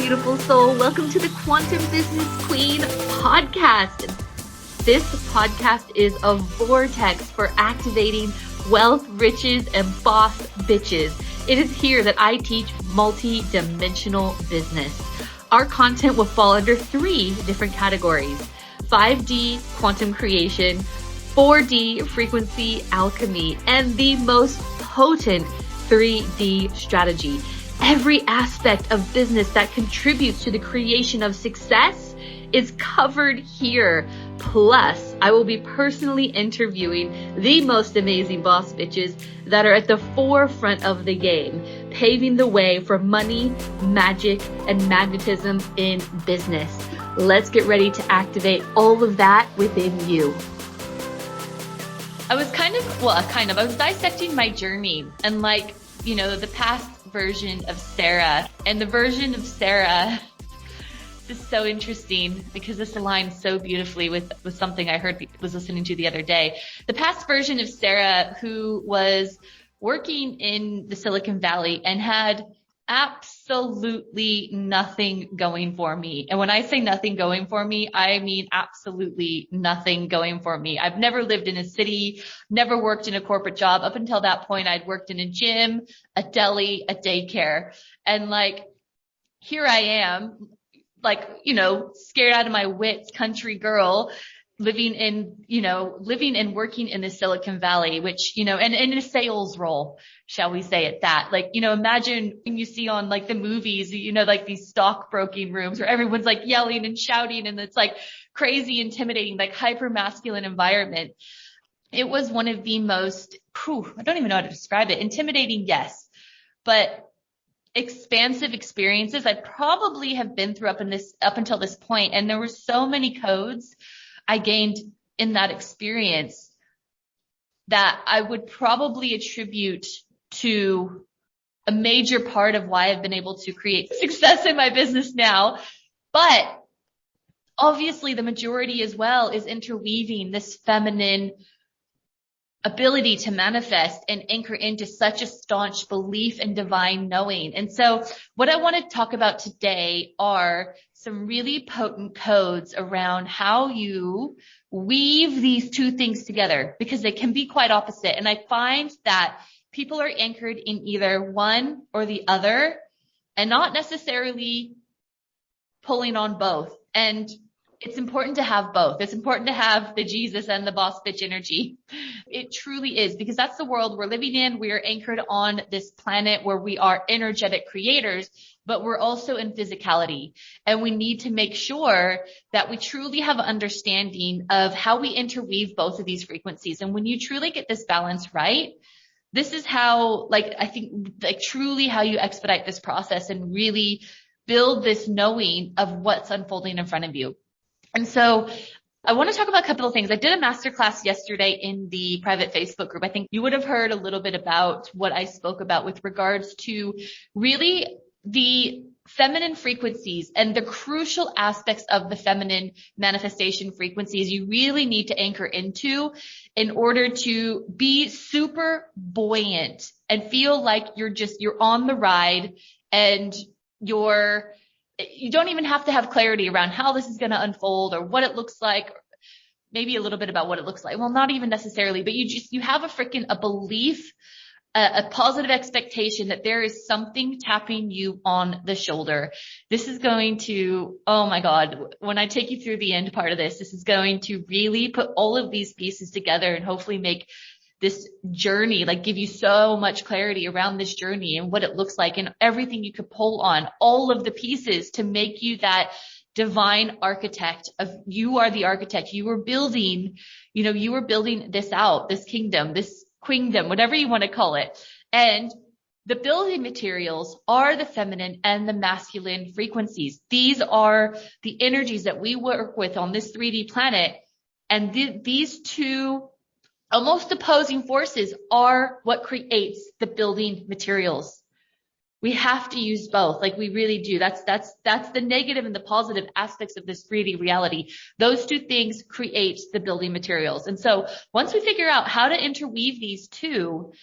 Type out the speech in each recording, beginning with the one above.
beautiful soul. Welcome to the Quantum Business Queen podcast. This podcast is a vortex for activating wealth, riches, and boss bitches. It is here that I teach multi-dimensional business. Our content will fall under 3 different categories: 5D quantum creation, 4D frequency alchemy, and the most potent 3D strategy. Every aspect of business that contributes to the creation of success is covered here. Plus, I will be personally interviewing the most amazing boss bitches that are at the forefront of the game, paving the way for money, magic, and magnetism in business. Let's get ready to activate all of that within you. I was I was dissecting my journey and the past version of Sarah, and the version of Sarah is so interesting because this aligns so beautifully with something I was listening to the other day. The past version of Sarah, who was working in the Silicon Valley and had absolutely nothing going for me. And when I say nothing going for me, I mean absolutely nothing going for me. I've never lived in a city, never worked in a corporate job. Up until that point, I'd worked in a gym, a deli, a daycare. And here I am, scared out of my wits, country girl, living and working in the Silicon Valley, which, and in a sales role, shall we say it that, imagine when you see on the movies, these stockbroking rooms where everyone's yelling and shouting and it's crazy, intimidating, hyper masculine environment. It was one of the most, I don't even know how to describe it. Intimidating, yes, but expansive experiences I probably have been through up until this point. And there were so many codes I gained in that experience that I would probably attribute to a major part of why I've been able to create success in my business now. But obviously the majority as well is interweaving this feminine ability to manifest and anchor into such a staunch belief in divine knowing. And so what I want to talk about today are some really potent codes around how you weave these two things together, because they can be quite opposite. And I find that people are anchored in either one or the other and not necessarily pulling on both. And it's important to have both. It's important to have the Jesus and the boss bitch energy. It truly is, because that's the world we're living in. We are anchored on this planet where we are energetic creators, but we're also in physicality. And we need to make sure that we truly have an understanding of how we interweave both of these frequencies. And when you truly get this balance right, this is how, I think, truly how you expedite this process and really build this knowing of what's unfolding in front of you. And so I want to talk about a couple of things. I did a masterclass yesterday in the private Facebook group. I think you would have heard a little bit about what I spoke about with regards to really the feminine frequencies and the crucial aspects of the feminine manifestation frequencies you really need to anchor into in order to be super buoyant and feel like you're on the ride, and you don't even have to have clarity around how this is going to unfold or what it looks like, maybe a little bit about what it looks like. Well, not even necessarily, but you have a belief, a positive expectation that there is something tapping you on the shoulder. This is going to, oh my God, when I take you through the end part of this is going to really put all of these pieces together and hopefully make this journey, give you so much clarity around this journey and what it looks like and everything you could pull on, all of the pieces to make you that divine architect of, you are the architect. You were building this out, this kingdom, this queendom, whatever you want to call it. And the building materials are the feminine and the masculine frequencies. These are the energies that we work with on this 3D planet. And these two almost opposing forces are what creates the building materials. We have to use both. We really do. That's the negative and the positive aspects of this 3D reality. Those two things create the building materials. And so once we figure out how to interweave these two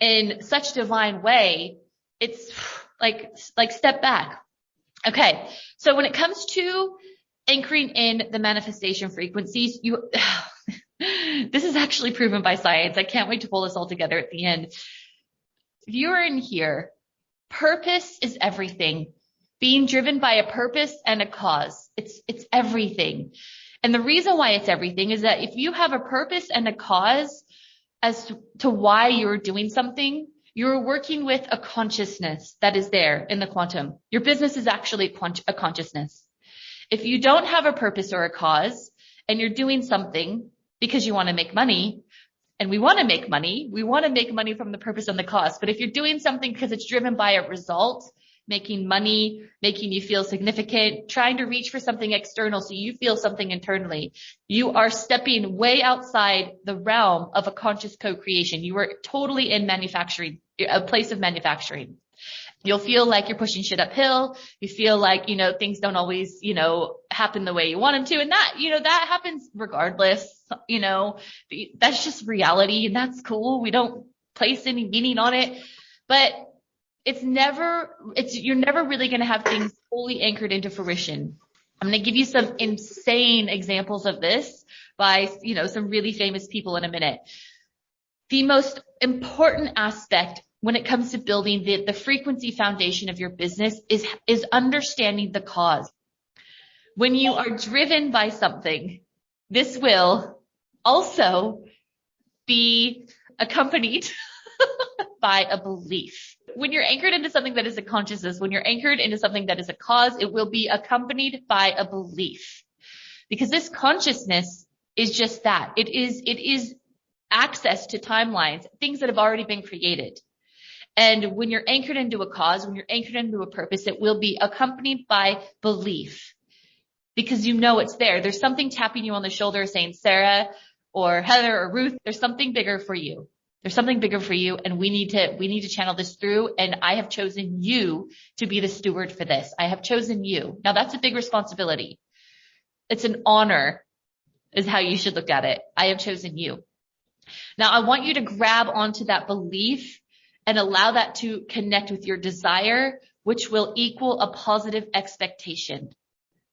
in such divine way, it's like step back, Okay. So when it comes to anchoring in the manifestation frequencies, this is actually proven by science. I can't wait to pull this all together at the end. If you're in here, purpose is everything. Being driven by a purpose and a cause. It's everything. And the reason why it's everything is that if you have a purpose and a cause as to why you're doing something, you're working with a consciousness that is there in the quantum. Your business is actually a consciousness. If you don't have a purpose or a cause and you're doing something because you want to make money, and we want to make money from the purpose and the cause. But if you're doing something because it's driven by a result, making money, making you feel significant, trying to reach for something external so you feel something internally, you are stepping way outside the realm of a conscious co-creation. You are totally in manufacturing, a place of manufacturing. You'll feel like you're pushing shit uphill. You feel like, things don't always, happen the way you want them to. And that, that happens regardless, that's just reality and that's cool. We don't place any meaning on it, but you're never really going to have things fully anchored into fruition. I'm going to give you some insane examples of this by, some really famous people in a minute. The most important aspect when it comes to building the frequency foundation of your business is understanding the cause. When you are driven by something, this will also be accompanied by a belief. When you're anchored into something that is a consciousness, when you're anchored into something that is a cause, it will be accompanied by a belief. Because this consciousness is just that. It is access to timelines, things that have already been created. And when you're anchored into a cause, when you're anchored into a purpose, it will be accompanied by belief. Because it's there. There's something tapping you on the shoulder saying, Sarah or Heather or Ruth, there's something bigger for you. There's something bigger for you, and we need to channel this through. And I have chosen you to be the steward for this. I have chosen you. Now that's a big responsibility. It's an honor is how you should look at it. I have chosen you. Now I want you to grab onto that belief and allow that to connect with your desire, which will equal a positive expectation.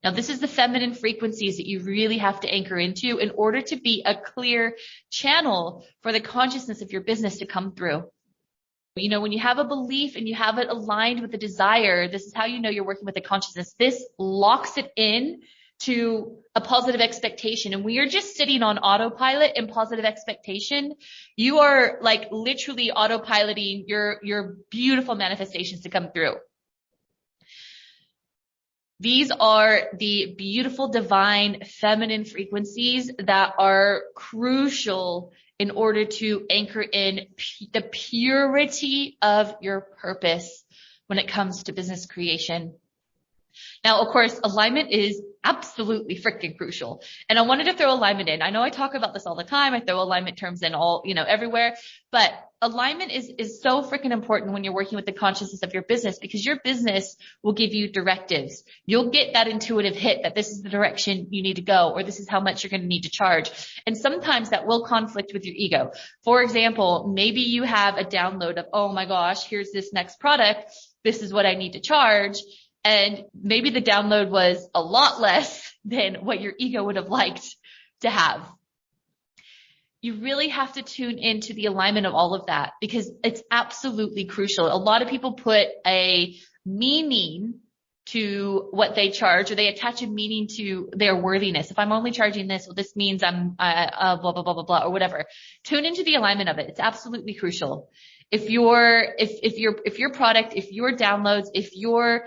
Now, this is the feminine frequencies that you really have to anchor into in order to be a clear channel for the consciousness of your business to come through. When you have a belief and you have it aligned with the desire, this is how you know you're working with the consciousness. This locks it in to a positive expectation. And when you're just sitting on autopilot and positive expectation, you are like literally autopiloting your beautiful manifestations to come through. These are the beautiful, divine, feminine frequencies that are crucial in order to anchor in the purity of your purpose when it comes to business creation. Now, of course, alignment is absolutely freaking crucial. And I wanted to throw alignment in. I know I talk about this all the time. I throw alignment terms in everywhere, but alignment is so freaking important when you're working with the consciousness of your business, because your business will give you directives. You'll get that intuitive hit that this is the direction you need to go, or this is how much you're going to need to charge. And sometimes that will conflict with your ego. For example, maybe you have a download of, oh my gosh, here's this next product. This is what I need to charge. And maybe the download was a lot less than what your ego would have liked to have. You really have to tune into the alignment of all of that, because it's absolutely crucial. A lot of people put a meaning to what they charge, or they attach a meaning to their worthiness. If I'm only charging this, well, this means I'm blah, blah, blah, blah, blah, or whatever. Tune into the alignment of it. It's absolutely crucial. If your product, if your downloads, if your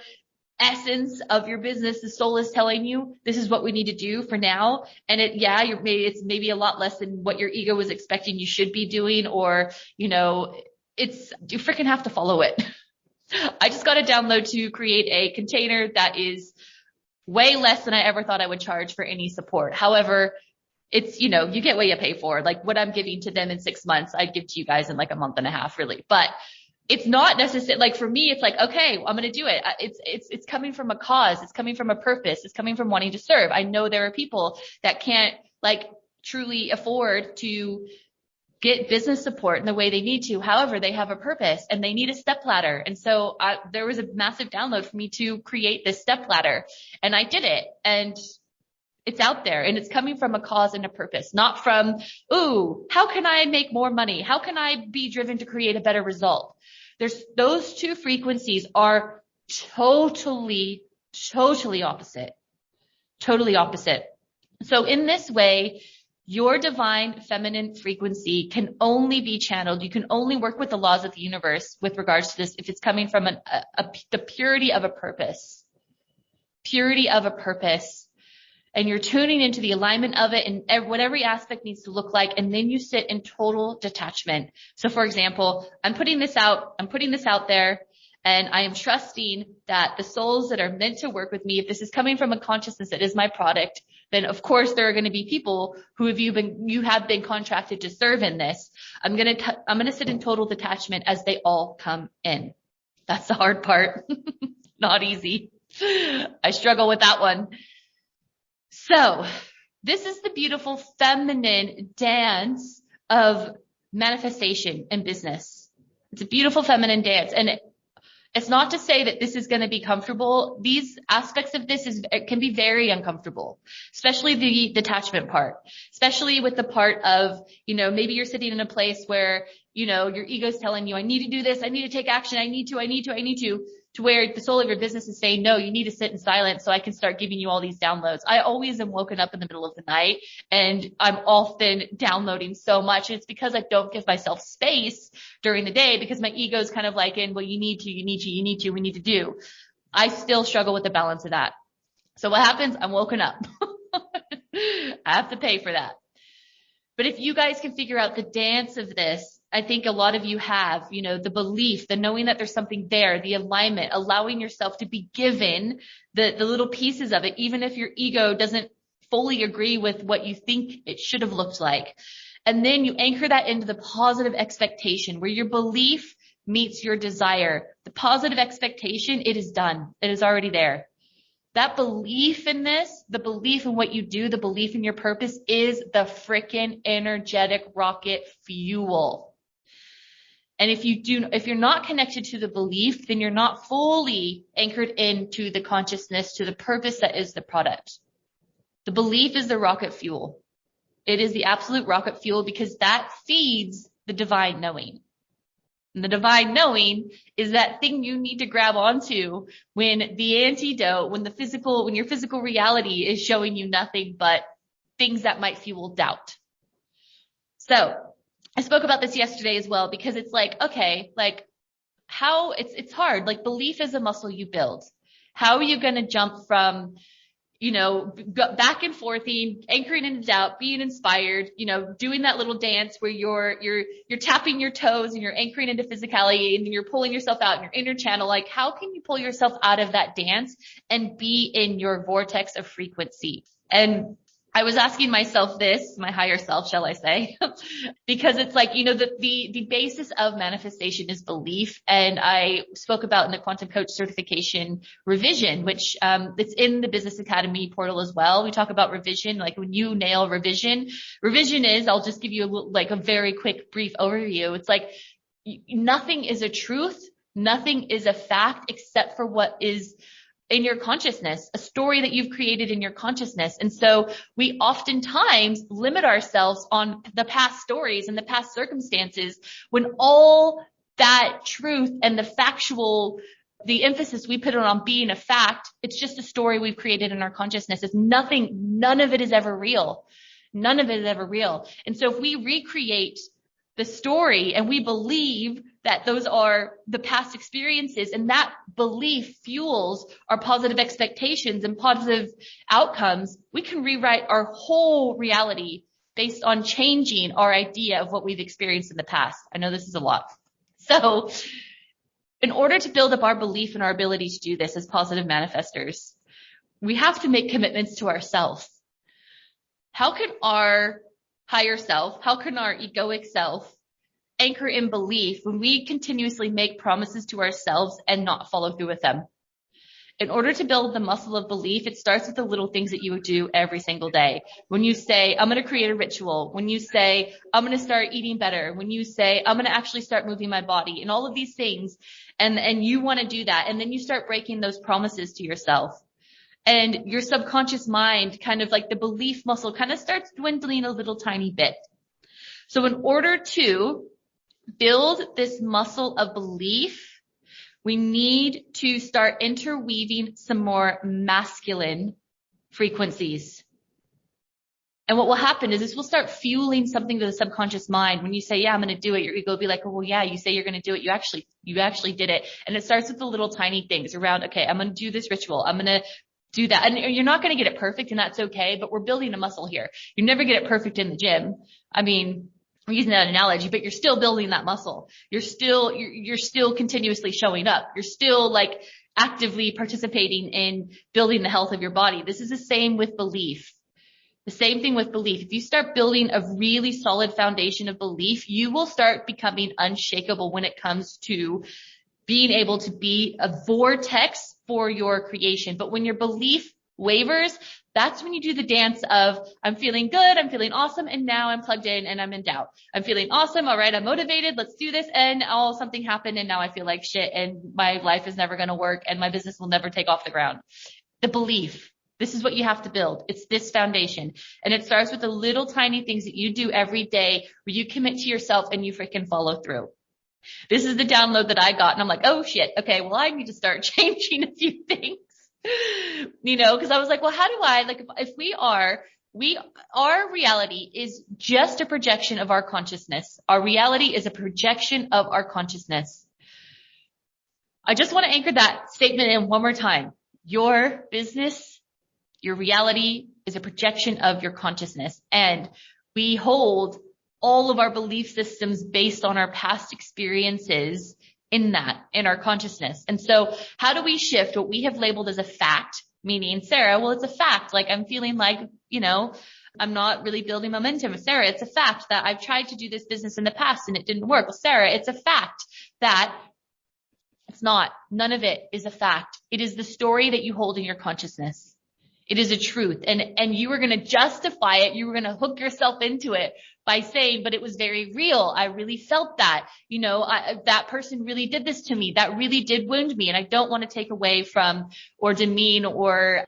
essence of your business, the soul is telling you this is what we need to do for now, and it's maybe a lot less than what your ego was expecting you should be doing, or you freaking have to follow it. I just got a download to create a container that is way less than I ever thought I would charge for any support. However, it's, you get what you pay for. Like what I'm giving to them in 6 months, I'd give to you guys in like a month and a half, really. But it's not necessary. Like for me, it's like, okay, I'm going to do it. It's coming from a cause. It's coming from a purpose. It's coming from wanting to serve. I know there are people that can't like truly afford to get business support in the way they need to. However, they have a purpose and they need a step ladder. And so there was a massive download for me to create this step ladder, and I did it, and it's out there, and it's coming from a cause and a purpose, not from, ooh, how can I make more money? How can I be driven to create a better result? Those two frequencies are totally opposite. Totally opposite. So in this way, your divine feminine frequency can only be channeled. You can only work with the laws of the universe with regards to this if it's coming from the purity of a purpose. Purity of a purpose. And you're tuning into the alignment of it and what every aspect needs to look like. And then you sit in total detachment. So for example, I'm putting this out there, and I am trusting that the souls that are meant to work with me, if this is coming from a consciousness that is my product, then of course there are going to be people who you have been contracted to serve in this. I'm going to sit in total detachment as they all come in. That's the hard part. Not easy. I struggle with that one. So this is the beautiful feminine dance of manifestation in business. It's a beautiful feminine dance. And it's not to say that this is going to be comfortable. These aspects of this it can be very uncomfortable, especially the detachment part, especially with the part of, maybe you're sitting in a place where, your ego's telling you, I need to do this. I need to take action. I need to where the soul of your business is saying, no, you need to sit in silence so I can start giving you all these downloads. I always am woken up in the middle of the night, and I'm often downloading so much. And it's because I don't give myself space during the day, because my ego's kind of like well, we need to do. I still struggle with the balance of that. So what happens? I'm woken up. I have to pay for that. But if you guys can figure out the dance of this, I think a lot of you have, the belief, the knowing that there's something there, the alignment, allowing yourself to be given the little pieces of it, even if your ego doesn't fully agree with what you think it should have looked like. And then you anchor that into the positive expectation where your belief meets your desire. The positive expectation, it is done. It is already there. That belief in this, the belief in what you do, the belief in your purpose is the frickin' energetic rocket fuel. And if you're not connected to the belief, then you're not fully anchored into the consciousness, to the purpose that is the product. The belief is the rocket fuel. It is the absolute rocket fuel, because that feeds the divine knowing. And the divine knowing is that thing you need to grab onto when the antidote, when your physical reality is showing you nothing but things that might fuel doubt. So I spoke about this yesterday as well, because it's like, okay, like how it's hard. Like belief is a muscle you build. How are you going to jump from, back and forthing, anchoring into doubt, being inspired, doing that little dance where you're tapping your toes and you're anchoring into physicality and you're pulling yourself out in your inner channel. Like, how can you pull yourself out of that dance and be in your vortex of frequency? And I was asking myself this, my higher self, shall I say, because it's like, the basis of manifestation is belief. And I spoke about in the Quantum Coach certification revision, which it's in the Business Academy portal as well. We talk about revision, like when you nail revision is, I'll just give you a very quick brief overview. It's like nothing is a truth. Nothing is a fact except for what is in your consciousness, a story that you've created in your consciousness. And so we oftentimes limit ourselves on the past stories and the past circumstances, when all that truth and the emphasis we put on being a fact, it's just a story we've created in our consciousness. None of it is ever real. None of it is ever real. And so if we recreate the story and we believe that those are the past experiences, and that belief fuels our positive expectations and positive outcomes, we can rewrite our whole reality based on changing our idea of what we've experienced in the past. I know this is a lot. So in order to build up our belief in our ability to do this as positive manifestors, we have to make commitments to ourselves. How can our higher self, how can our egoic self anchor in belief when we continuously make promises to ourselves and not follow through with them? In order to build the muscle of belief, it starts with the little things that you do every single day. When you say, I'm going to create a ritual, when you say, I'm going to start eating better, when you say, I'm going to actually start moving my body, and all of these things, and you want to do that, and then you start breaking those promises to yourself. And your subconscious mind, kind of like the belief muscle, kind of starts dwindling a little tiny bit. So in order to build this muscle of belief, we need to start interweaving some more masculine frequencies. And what will happen is this will start fueling something to the subconscious mind. When you say, yeah, I'm going to do it, your ego will be like, oh, well, yeah, you say you're going to do it. You actually did it. And it starts with the little tiny things around, okay, I'm going to do this ritual. I'm going to do that. And you're not going to get it perfect, and that's okay, but we're building a muscle here. You never get it perfect in the gym. I mean, I'm using that analogy, but you're still building that muscle. You're still continuously showing up. You're still like actively participating in building the health of your body. This is the same with belief. The same thing with belief. If you start building a really solid foundation of belief, you will start becoming unshakable when it comes to being able to be a vortex for your creation. But when your belief wavers, that's when you do the dance of, I'm feeling good, I'm feeling awesome, and now I'm plugged in and I'm in doubt. I'm feeling awesome, all right, I'm motivated, let's do this, and something happened and now I feel like shit and my life is never going to work and my business will never take off the ground. The belief. This is what you have to build. It's this foundation. And it starts with the little tiny things that you do every day where you commit to yourself and you freaking follow through. This is the download that I got, and I'm like, oh shit, okay, well, I need to start changing a few things. Because I was like, well, how do I, like, if our reality is just a projection of our consciousness. Our reality is a projection of our consciousness. I just want to anchor that statement in one more time. Your business, your reality is a projection of your consciousness. And we hold all of our belief systems based on our past experiences in our consciousness. And so how do we shift what we have labeled as a fact, meaning, Sarah, well, it's a fact. Like, I'm feeling like, I'm not really building momentum. Sarah, it's a fact that I've tried to do this business in the past and it didn't work. Well, Sarah, it's a fact that it's not. None of it is a fact. It is the story that you hold in your consciousness. It is a truth. And you were going to justify it. You were going to hook yourself into it by saying, but it was very real. I really felt that, that person really did this to me. That really did wound me. And I don't want to take away from or demean or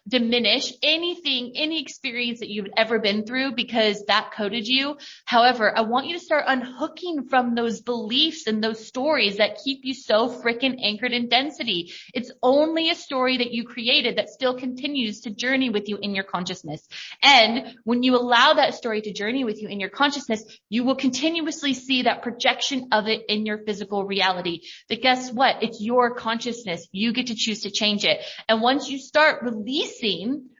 diminish any experience that you've ever been through, because that coded you. However, I want you to start unhooking from those beliefs and those stories that keep you so freaking anchored in density. It's only a story that you created that still continues to journey with you in your consciousness. And when you allow that story to journey with you in your consciousness, you will continuously see that projection of it in your physical reality. But guess what? It's your consciousness. You get to choose to change it. And once you start releasing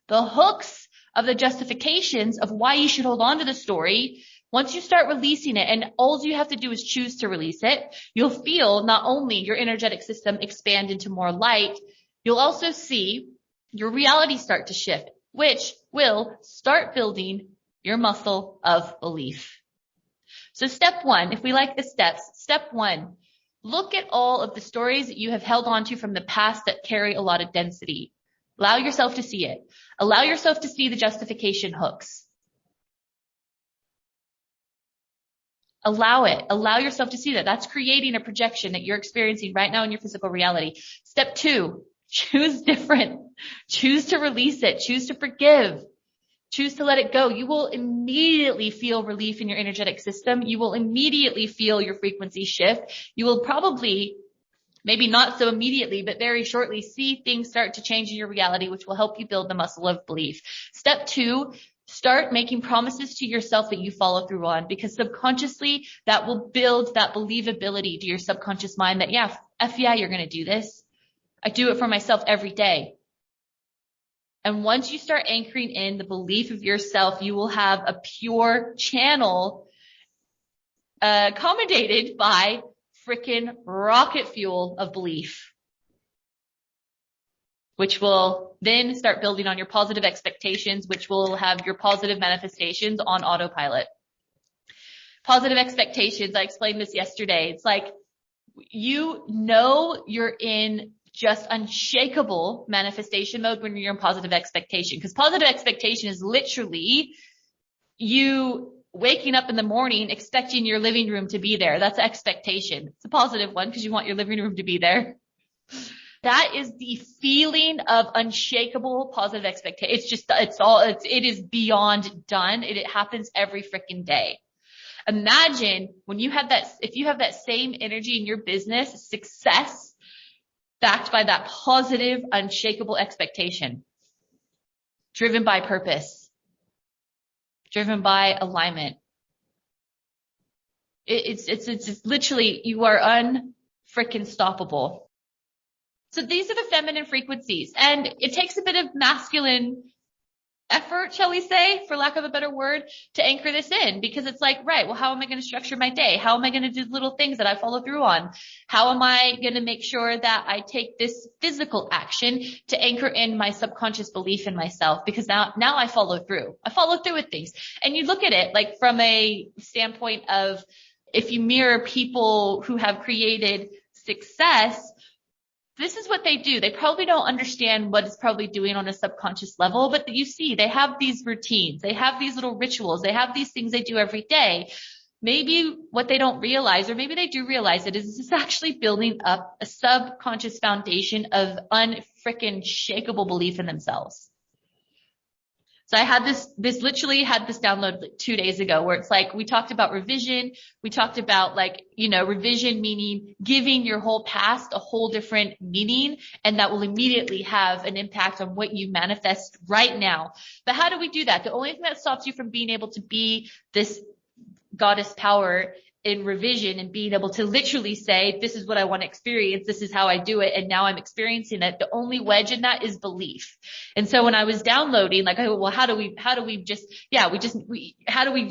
the hooks of the justifications of why you should hold on to the story, once you start releasing it, and all you have to do is choose to release it, you'll feel not only your energetic system expand into more light, you'll also see your reality start to shift, which will start building your muscle of belief. So step one, if we like the steps, step one, look at all of the stories that you have held on to from the past that carry a lot of density. Allow yourself to see it. Allow yourself to see the justification hooks. Allow it. Allow yourself to see that. That's creating a projection that you're experiencing right now in your physical reality. Step two, choose different. Choose to release it. Choose to forgive. Choose to let it go. You will immediately feel relief in your energetic system. You will immediately feel your frequency shift. You will probably, maybe not so immediately, but very shortly, see things start to change in your reality, which will help you build the muscle of belief. Step two, start making promises to yourself that you follow through on, because subconsciously that will build that believability to your subconscious mind that, yeah, you're going to do this. I do it for myself every day. And once you start anchoring in the belief of yourself, you will have a pure channel accommodated by freaking rocket fuel of belief, which will then start building on your positive expectations, which will have your positive manifestations on autopilot. Positive expectations. I explained this yesterday. It's like, you're in just unshakable manifestation mode when you're in positive expectation. Because positive expectation is literally you waking up in the morning expecting your living room to be there. That's expectation. It's a positive one because you want your living room to be there. That is the feeling of unshakable positive expectation. It's just, it is beyond done. It happens every freaking day. Imagine when you have that, if you have that same energy in your business, success backed by that positive, unshakable expectation, driven by purpose, driven by alignment. It's literally, you are unfreaking stoppable. So these are the feminine frequencies, and it takes a bit of masculine effort, shall we say, for lack of a better word, to anchor this in, because it's like, right, well, how am I going to structure my day? How am I going to do little things that I follow through on? How am I going to make sure that I take this physical action to anchor in my subconscious belief in myself? Because now I follow through. I follow through with things. And you look at it like from a standpoint of, if you mirror people who have created success, this is what they do. They probably don't understand what it's probably doing on a subconscious level, but you see, they have these routines. They have these little rituals. They have these things they do every day. Maybe what they don't realize, or maybe they do realize it, is this actually building up a subconscious foundation of unfreaking shakable belief in themselves. So I had this literally had this download 2 days ago where it's like, we talked about revision. We talked about revision meaning giving your whole past a whole different meaning, and that will immediately have an impact on what you manifest right now. But how do we do that? The only thing that stops you from being able to be this goddess power in revision and being able to literally say, this is what I want to experience. This is how I do it. And now I'm experiencing it. The only wedge in that is belief. And so when I was downloading, like, well, how do we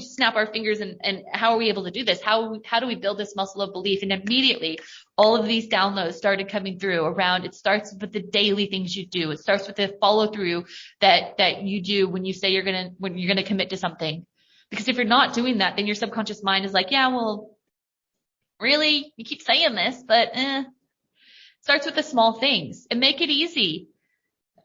snap our fingers and how are we able to do this? How do we build this muscle of belief? And immediately all of these downloads started coming through around, it starts with the daily things you do. It starts with the follow through that you do when you say when you're going to commit to something. Because if you're not doing that, then your subconscious mind is like, yeah, well, really, you keep saying this, but starts with the small things and make it easy.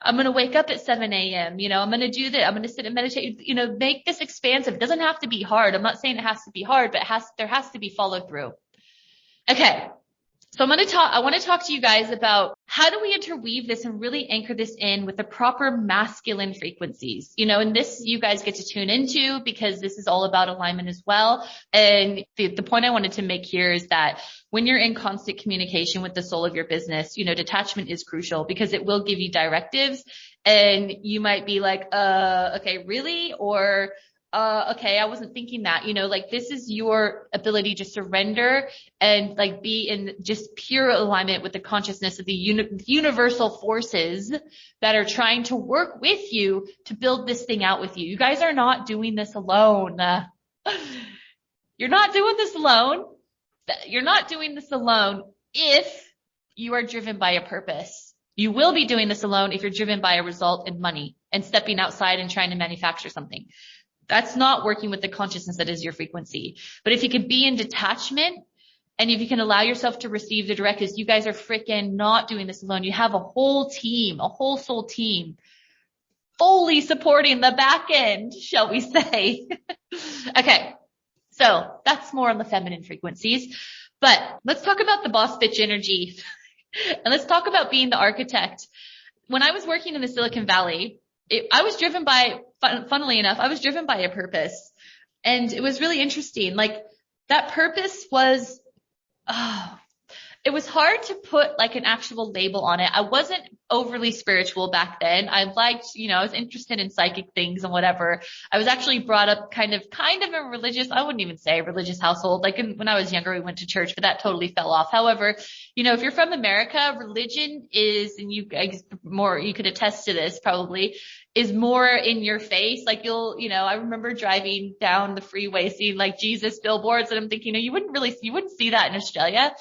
I'm going to wake up at 7 a.m. I'm going to do that. I'm going to sit and meditate, make this expansive. It doesn't have to be hard. I'm not saying it has to be hard, but there has to be follow through. Okay. So I want to talk to you guys about how do we interweave this and really anchor this in with the proper masculine frequencies, and this you guys get to tune into because this is all about alignment as well. And the point I wanted to make here is that when you're in constant communication with the soul of your business, detachment is crucial because it will give you directives and you might be like, okay, really? Or, okay, I wasn't thinking that, this is your ability to surrender and be in just pure alignment with the consciousness of the universal forces that are trying to work with you to build this thing out with you. You guys are not doing this alone. You're not doing this alone. You're not doing this alone if you are driven by a purpose. You will be doing this alone if you're driven by a result and money and stepping outside and trying to manufacture something. That's not working with the consciousness that is your frequency. But if you can be in detachment and if you can allow yourself to receive the directives, you guys are freaking not doing this alone. You have a whole team, a whole soul team fully supporting the back end, shall we say. Okay. So that's more on the feminine frequencies, but let's talk about the boss bitch energy and let's talk about being the architect. When I was working in the Silicon Valley, I was driven by, funnily enough, I was driven by a purpose, and it was really interesting. That purpose was, it was hard to put an actual label on it. I wasn't overly spiritual back then. I liked, I was interested in psychic things and whatever. I was actually brought up kind of a religious, I wouldn't even say religious household. When I was younger, we went to church, but that totally fell off. However, if you're from America, religion is, and you could attest to this probably, is more in your face. I remember driving down the freeway, seeing Jesus billboards, and I'm thinking, you wouldn't see that in Australia.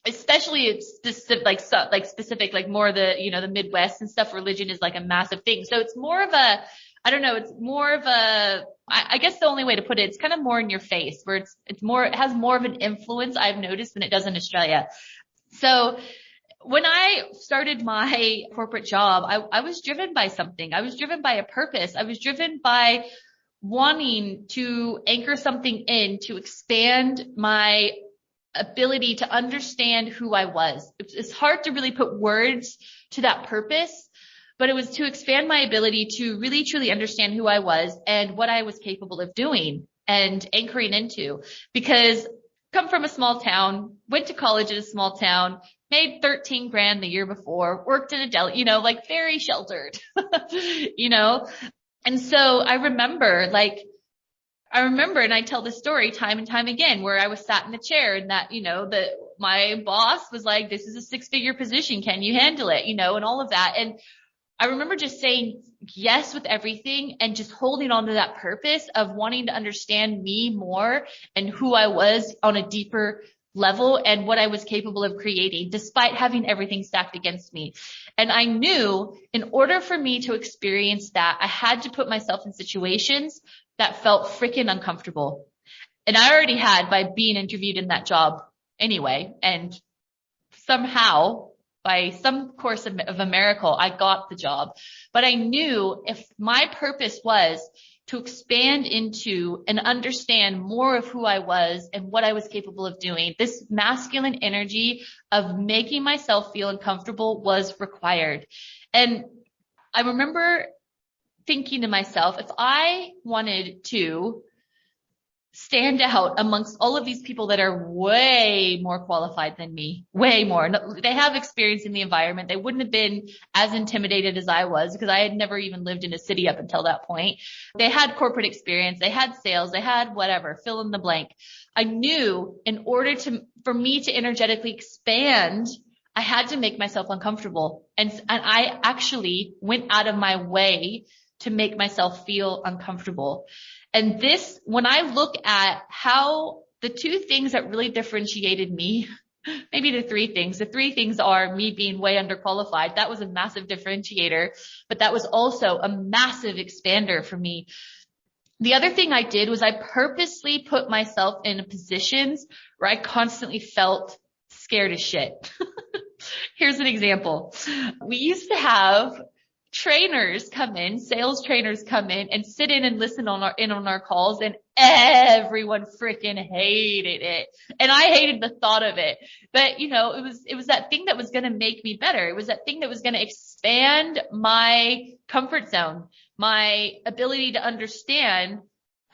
Especially it's specific, more the Midwest and stuff. Religion is a massive thing. So it's more of a, I don't know, it's more of a, I guess the only way to put it, it's kind of more in your face where it has more of an influence I've noticed than it does in Australia. So when I started my corporate job, I was driven by something. I was driven by a purpose. I was driven by wanting to anchor something in to expand my ability to understand who I was. It's hard to really put words to that purpose, but it was to expand my ability to really truly understand who I was and what I was capable of doing and anchoring into. Because come from a small town, went to college in a small town, made 13 grand the year before, worked in a deli, like very sheltered, you know? And so I remember, and I tell this story time and time again, where I was sat in the chair and that, my boss was like, this is a 6-figure position. Can you handle it? And all of that. And I remember just saying yes with everything and just holding on to that purpose of wanting to understand me more and who I was on a deeper level and what I was capable of creating despite having everything stacked against me. And I knew in order for me to experience that, I had to put myself in situations that felt freaking uncomfortable. And I already had by being interviewed in that job anyway. And somehow by some course of a miracle, I got the job. But I knew if my purpose was to expand into and understand more of who I was and what I was capable of doing, this masculine energy of making myself feel uncomfortable was required. And I remember thinking to myself, if I wanted to stand out amongst all of these people that are way more qualified than me, way more. They have experience in the environment. They wouldn't have been as intimidated as I was because I had never even lived in a city up until that point. They had corporate experience. They had sales. They had whatever, fill in the blank. I knew in order for me to energetically expand, I had to make myself uncomfortable. And I actually went out of my way to make myself feel uncomfortable. And this, when I look at how the two things that really differentiated me, maybe the three things are me being way underqualified. That was a massive differentiator, but that was also a massive expander for me. The other thing I did was I purposely put myself in positions where I constantly felt scared as shit. Here's an example. We used to have sales trainers come in and sit in and listen on our calls, and everyone freaking hated it. And I hated the thought of it. But it was that thing that was going to make me better. It was that thing that was going to expand my comfort zone, my ability to understand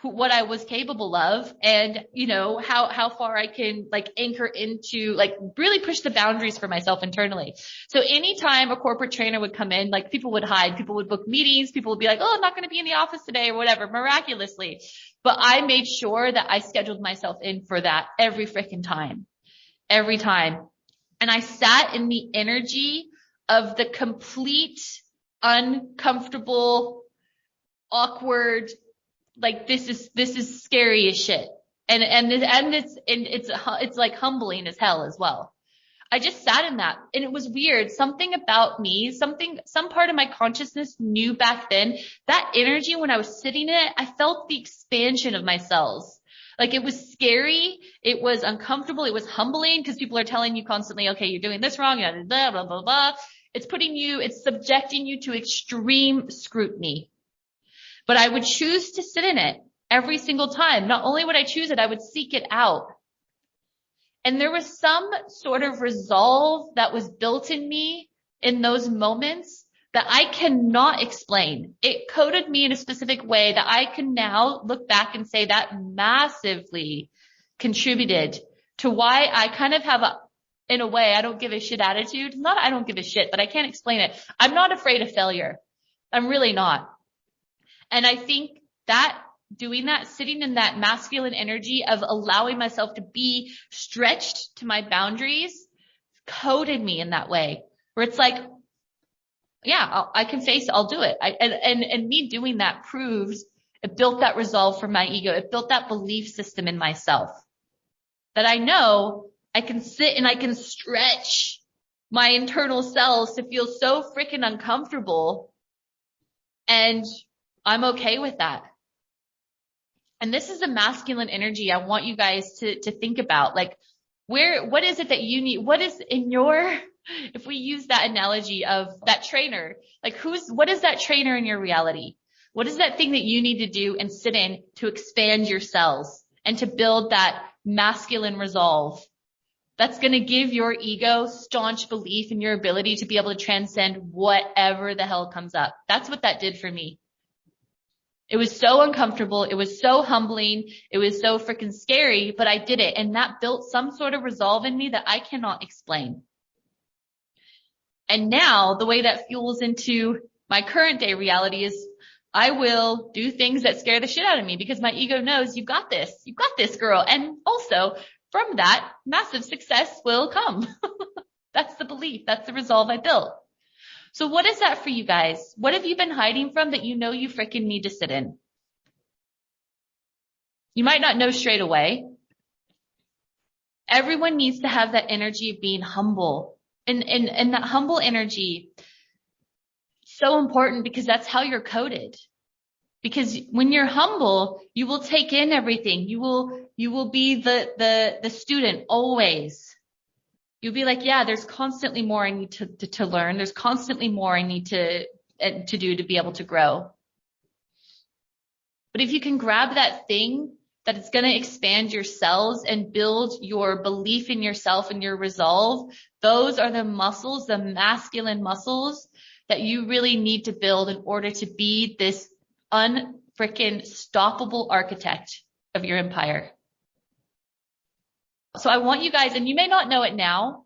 what I was capable of and, how far I can anchor into, really push the boundaries for myself internally. So anytime a corporate trainer would come in, people would hide, people would book meetings, people would be like, oh, I'm not going to be in the office today or whatever, miraculously. But I made sure that I scheduled myself in for that every freaking time, every time. And I sat in the energy of the complete uncomfortable, awkward, this is scary as shit. And it's like humbling as hell as well. I just sat in that and it was weird. Something about me, some part of my consciousness knew back then that energy when I was sitting in it, I felt the expansion of my cells. It was scary. It was uncomfortable. It was humbling because people are telling you constantly, okay, you're doing this wrong. Blah, blah, blah, blah. It's subjecting you to extreme scrutiny. But I would choose to sit in it every single time. Not only would I choose it, I would seek it out. And there was some sort of resolve that was built in me in those moments that I cannot explain. It coded me in a specific way that I can now look back and say that massively contributed to why I kind of have in a way, I don't give a shit attitude. Not I don't give a shit, but I can't explain it. I'm not afraid of failure. I'm really not. And I think that doing that, sitting in that masculine energy of allowing myself to be stretched to my boundaries coded me in that way where it's like, yeah, I can face it. I'll do it. And me doing that proves it built that resolve for my ego. It built that belief system in myself that I know I can sit and I can stretch my internal cells to feel so freaking uncomfortable. And I'm okay with that. And this is a masculine energy I want you guys to think about. What is it that you need? What is in your If we use that analogy of that trainer, like what is that trainer in your reality? What is that thing that you need to do and sit in to expand your cells and to build that masculine resolve? That's going to give your ego staunch belief in your ability to be able to transcend whatever the hell comes up. That's what that did for me. It was so uncomfortable. It was so humbling. It was so freaking scary, but I did it. And that built some sort of resolve in me that I cannot explain. And now the way that fuels into my current day reality is I will do things that scare the shit out of me because my ego knows you've got this girl. And also from that, massive success will come. That's the belief. That's the resolve I built. So what is that for you guys? What have you been hiding from that you know you freaking need to sit in? You might not know straight away. Everyone needs to have that energy of being humble. And that humble energy, so important because that's how you're coded. Because when you're humble, you will take in everything. You will be the student always. You'll be like, yeah, there's constantly more I need to learn. There's constantly more I need to do to be able to grow. But if you can grab that thing that is going to expand your cells and build your belief in yourself and your resolve, those are the muscles, the masculine muscles that you really need to build in order to be this unfreaking stoppable architect of your empire. So I want you guys, and you may not know it now,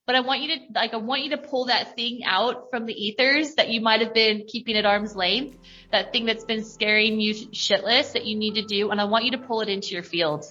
but I want you to pull that thing out from the ethers that you might have been keeping at arm's length, that thing that's been scaring you shitless that you need to do. And I want you to pull it into your field.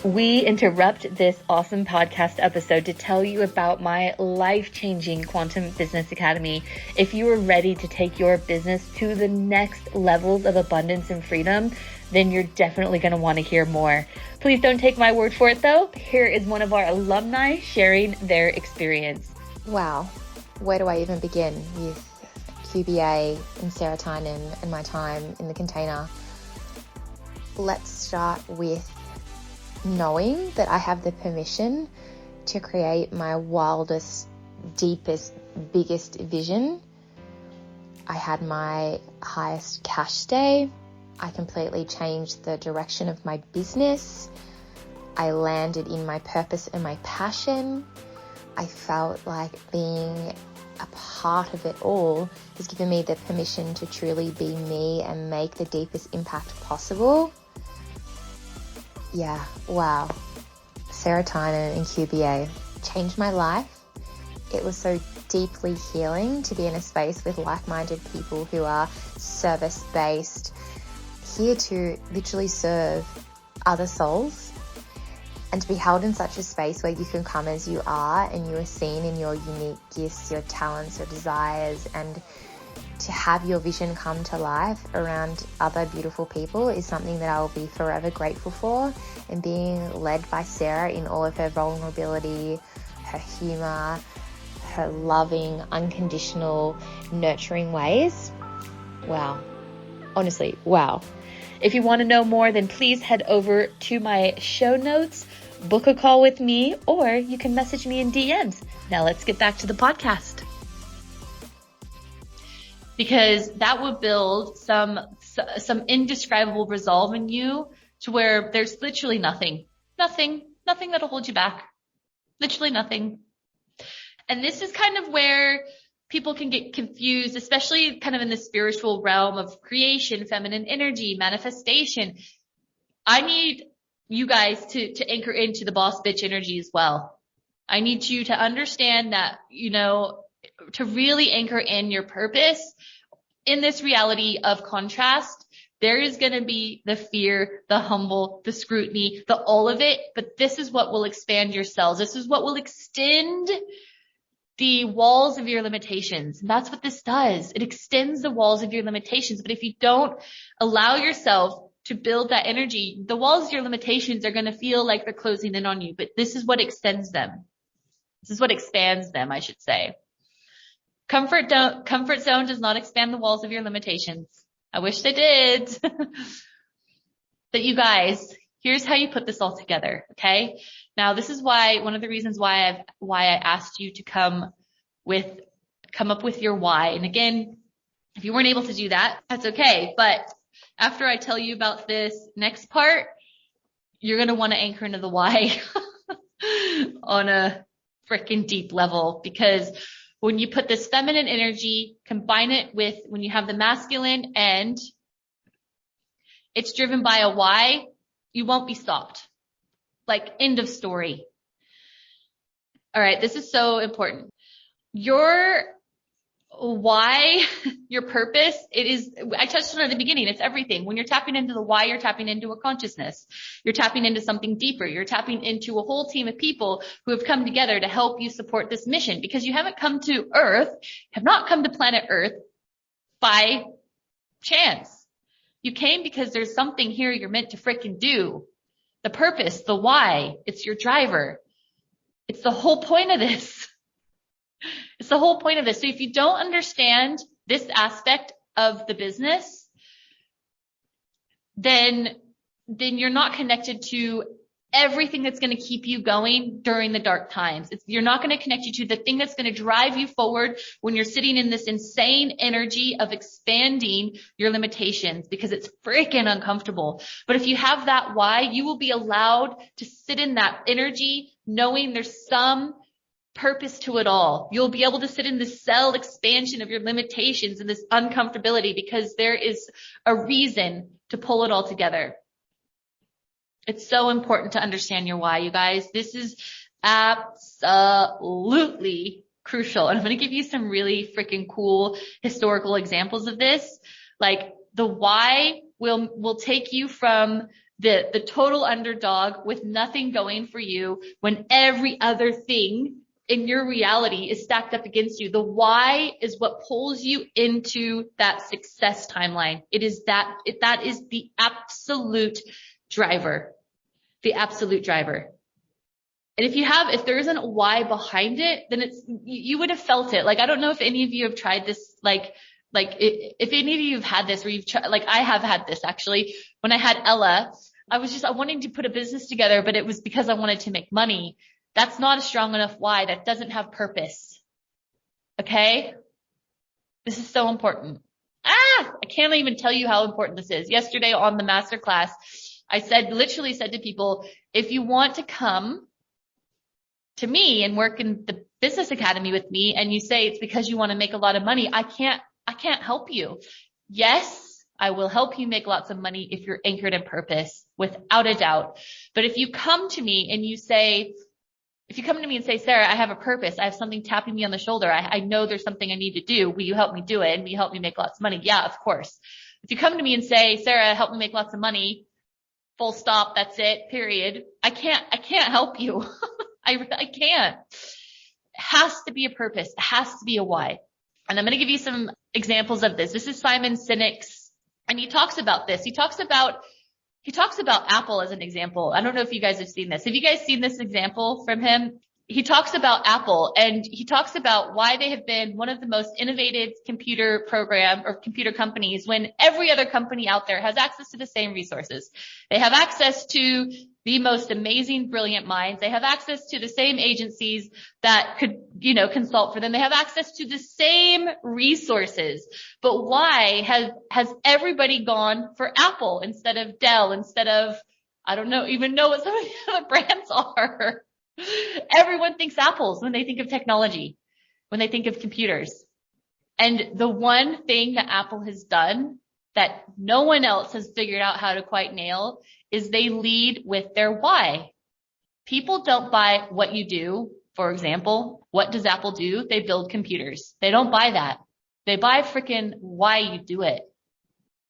We interrupt this awesome podcast episode to tell you about my life-changing Quantum Business Academy. If you are ready to take your business to the next levels of abundance and freedom, then you're definitely going to want to hear more. Please don't take my word for it though. Here is one of our alumni sharing their experience. Wow. Where do I even begin with QBA and serotonin and my time in the container? Let's start with knowing that I have the permission to create my wildest, deepest, biggest vision. I had my highest cash day. I completely changed the direction of my business. I landed in my purpose and my passion. I felt like being a part of it all has given me the permission to truly be me and make the deepest impact possible. Yeah, wow. Serotonin and QBA changed my life. It was so deeply healing to be in a space with like-minded people who are service-based, here to literally serve other souls, and to be held in such a space where you can come as you are and you are seen in your unique gifts, your talents, your desires, and to have your vision come to life around other beautiful people is something that I will be forever grateful for. And being led by Sarah in all of her vulnerability, her humor, her loving, unconditional, nurturing ways. Wow. Honestly, wow. If you want to know more, then please head over to my show notes, book a call with me, or you can message me in DMs. Now let's get back to the podcast. Because that will build some indescribable resolve in you to where there's literally nothing that'll hold you back. Literally nothing. And this is kind of where people can get confused, especially kind of in the spiritual realm of creation, feminine energy, manifestation. I need you guys to anchor into the boss bitch energy as well. I need you to understand that, to really anchor in your purpose in this reality of contrast. There is going to be the fear, the humble, the scrutiny, the all of it, but this is what will expand your cells. This is what will extend the walls of your limitations. And that's what this does. It extends the walls of your limitations. But if you don't allow yourself to build that energy, the walls of your limitations are going to feel like they're closing in on you. But this is what extends them. This is what expands them, I should say. Comfort zone does not expand the walls of your limitations. I wish they did. But you guys, Here's how you put this all together. Okay. Now this is why, one of the reasons why I asked you to come up with your why. And again, if you weren't able to do that, that's okay. But after I tell you about this next part, you're going to want to anchor into the why on a freaking deep level, because when you put this feminine energy, combine it with when you have the masculine and it's driven by a why, you won't be stopped. Like, end of story. All right. This is so important. Your why, your purpose, I touched on it at the beginning. It's everything. When you're tapping into the why, you're tapping into a consciousness. You're tapping into something deeper. You're tapping into a whole team of people who have come together to help you support this mission, because you have not come to planet Earth by chance. You came because there's something here you're meant to freaking do. The purpose, the why, it's your driver. It's the whole point of this. It's the whole point of this. So if you don't understand this aspect of the business, then you're not connected to everything that's going to keep you going during the dark times. You're not going to connect you to the thing that's going to drive you forward when you're sitting in this insane energy of expanding your limitations, because it's freaking uncomfortable. But if you have that why, you will be allowed to sit in that energy knowing there's some purpose to it all. You'll be able to sit in the cell expansion of your limitations and this uncomfortability, because there is a reason to pull it all together. It's so important to understand your why, you guys. This is absolutely crucial. And I'm going to give you some really freaking cool historical examples of this. Like, the why will take you from the total underdog with nothing going for you when every other thing in your reality is stacked up against you. The why is what pulls you into that success timeline. That is the absolute driver, the absolute driver. And if there isn't a why behind it, then you would have felt it. Like, I don't know if any of you have tried this, if any of you have had this, where you've tried, like, I have had this actually. When I had Ella, I wanted to put a business together, but it was because I wanted to make money. That's not a strong enough why. That doesn't have purpose. Okay? This is so important. I can't even tell you how important this is. Yesterday on the masterclass, I literally said to people, if you want to come to me and work in the business academy with me, and you say it's because you want to make a lot of money, I can't help you. Yes, I will help you make lots of money if you're anchored in purpose, without a doubt. But if you come to me and say, Sarah, I have a purpose. I have something tapping me on the shoulder. I know there's something I need to do. Will you help me do it? And will you help me make lots of money? Yeah, of course. If you come to me and say, Sarah, help me make lots of money, full stop, that's it, period, I can't help you. I can't. It has to be a purpose. It has to be a why. And I'm going to give you some examples of this. This is Simon Sinek's, and he talks about this. He talks about Apple as an example. I don't know if you guys have seen this. Have you guys seen this example from him? He talks about Apple, and he talks about why they have been one of the most innovative computer companies, when every other company out there has access to the same resources. They have access to the most amazing, brilliant minds. They have access to the same agencies that could, consult for them. They have access to the same resources. But why has everybody gone for Apple instead of Dell, instead of, I don't know, even know what some of the other brands are? Everyone thinks Apples when they think of technology, when they think of computers. And the one thing that Apple has done that no one else has figured out how to quite nail is they lead with their why. People don't buy what you do. For example, what does Apple do? They build computers. They don't buy that. They buy freaking why you do it.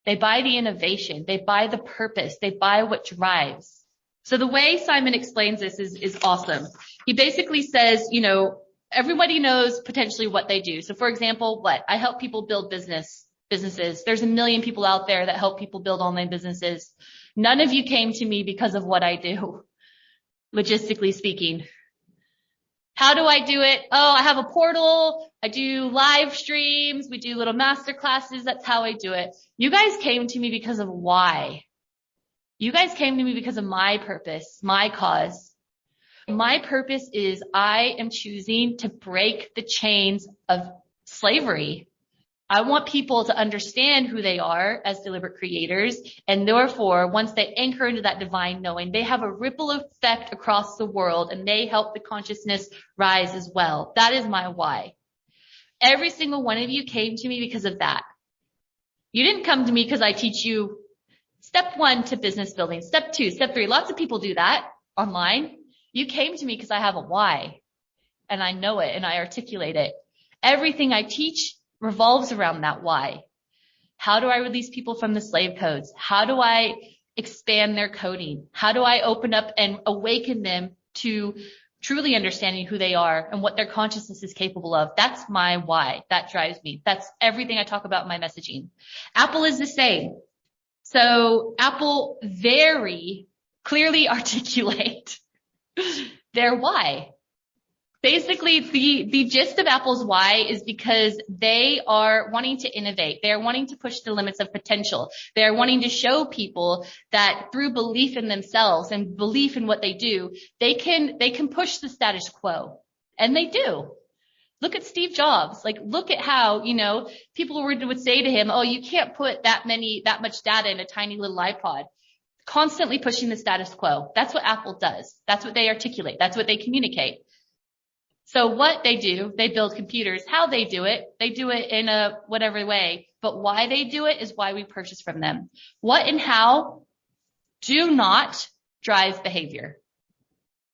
They buy the innovation. They buy the purpose. They buy what drives. So the way Simon explains this is awesome. He basically says, everybody knows potentially what they do. So for example, I help people build businesses. There's a million people out there that help people build online businesses. None of you came to me because of what I do, logistically speaking. How do I do it? Oh, I have a portal. I do live streams. We do little master classes. That's how I do it. You guys came to me because of why. You guys came to me because of my purpose, my cause. My purpose is I am choosing to break the chains of slavery. I want people to understand who they are as deliberate creators. And therefore, once they anchor into that divine knowing, they have a ripple effect across the world and they help the consciousness rise as well. That is my why. Every single one of you came to me because of that. You didn't come to me because I teach you step 1 to business building, step 2, step 3. Lots of people do that online. You came to me because I have a why and I know it and I articulate it. Everything I teach revolves around that why. How do I release people from the slave codes? How do I expand their coding? How do I open up and awaken them to truly understanding who they are and what their consciousness is capable of? That's my why. That drives me. That's everything I talk about in my messaging. Apple is the same. So Apple very clearly articulate their why. Basically, the gist of Apple's why is because they are wanting to innovate. They are wanting to push the limits of potential. They are wanting to show people that through belief in themselves and belief in what they do, they can push the status quo. And they do. Look at Steve Jobs. Like, look at how, people would say to him, oh, you can't put that much data in a tiny little iPod. Constantly pushing the status quo. That's what Apple does. That's what they articulate. That's what they communicate. So what they do, they build computers. How they do it in a whatever way. But why they do it is why we purchase from them. What and how do not drive behavior.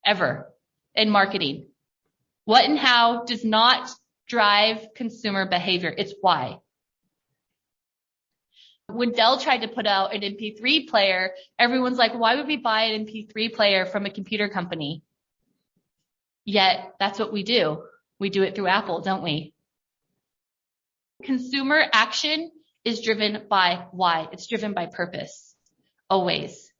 Ever. In marketing. What and how does not drive consumer behavior. It's why. When Dell tried to put out an MP3 player, everyone's like, why would we buy an MP3 player from a computer company? Yet that's what we do. We do it through Apple, don't we? Consumer action is driven by why. It's driven by purpose. Always.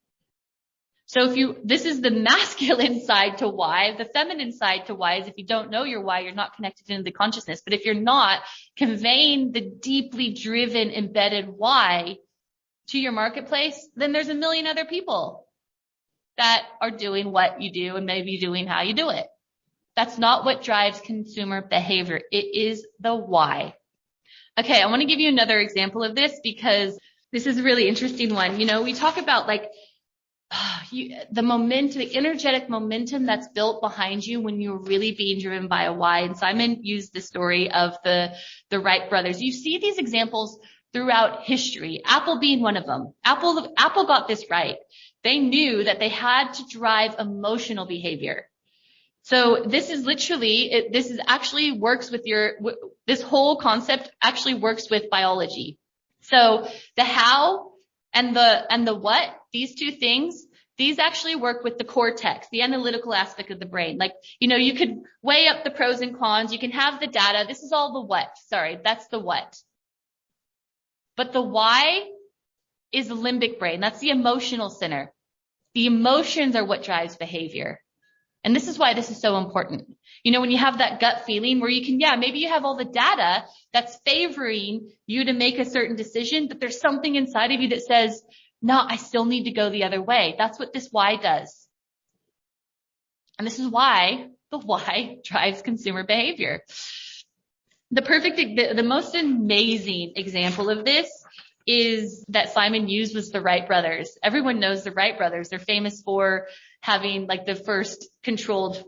So this is the masculine side to why. The feminine side to why is if you don't know your why, you're not connected into the consciousness. But if you're not conveying the deeply driven, embedded why to your marketplace, then there's a million other people that are doing what you do and maybe doing how you do it. That's not what drives consumer behavior. It is the why. Okay, I want to give you another example of this because this is a really interesting one. We talk about the momentum, the energetic momentum that's built behind you when you're really being driven by a why. And Simon used the story of the Wright brothers. You see these examples throughout history, Apple being one of them. Apple got this right. They knew that they had to drive emotional behavior. So this whole concept actually works with biology. So the how and the what, these two things, these actually work with the cortex, the analytical aspect of the brain. You could weigh up the pros and cons. You can have the data. This is all the what. Sorry, that's the what. But the why is the limbic brain. That's the emotional center. The emotions are what drives behavior. And this is why this is so important. When you have that gut feeling where you can, maybe you have all the data that's favoring you to make a certain decision, but there's something inside of you that says, no, I still need to go the other way. That's what this why does. And this is why the why drives consumer behavior. The most amazing example of this is that Simon used was the Wright brothers. Everyone knows the Wright brothers. They're famous for having the first controlled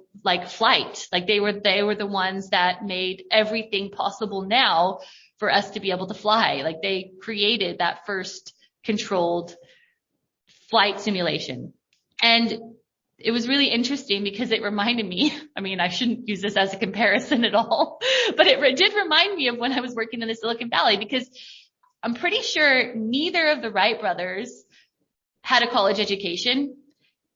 flight. They were the ones that made everything possible now for us to be able to fly. They created that first controlled flight simulation. And it was really interesting because it reminded me, I shouldn't use this as a comparison at all, but it did remind me of when I was working in the Silicon Valley, because I'm pretty sure neither of the Wright brothers had a college education.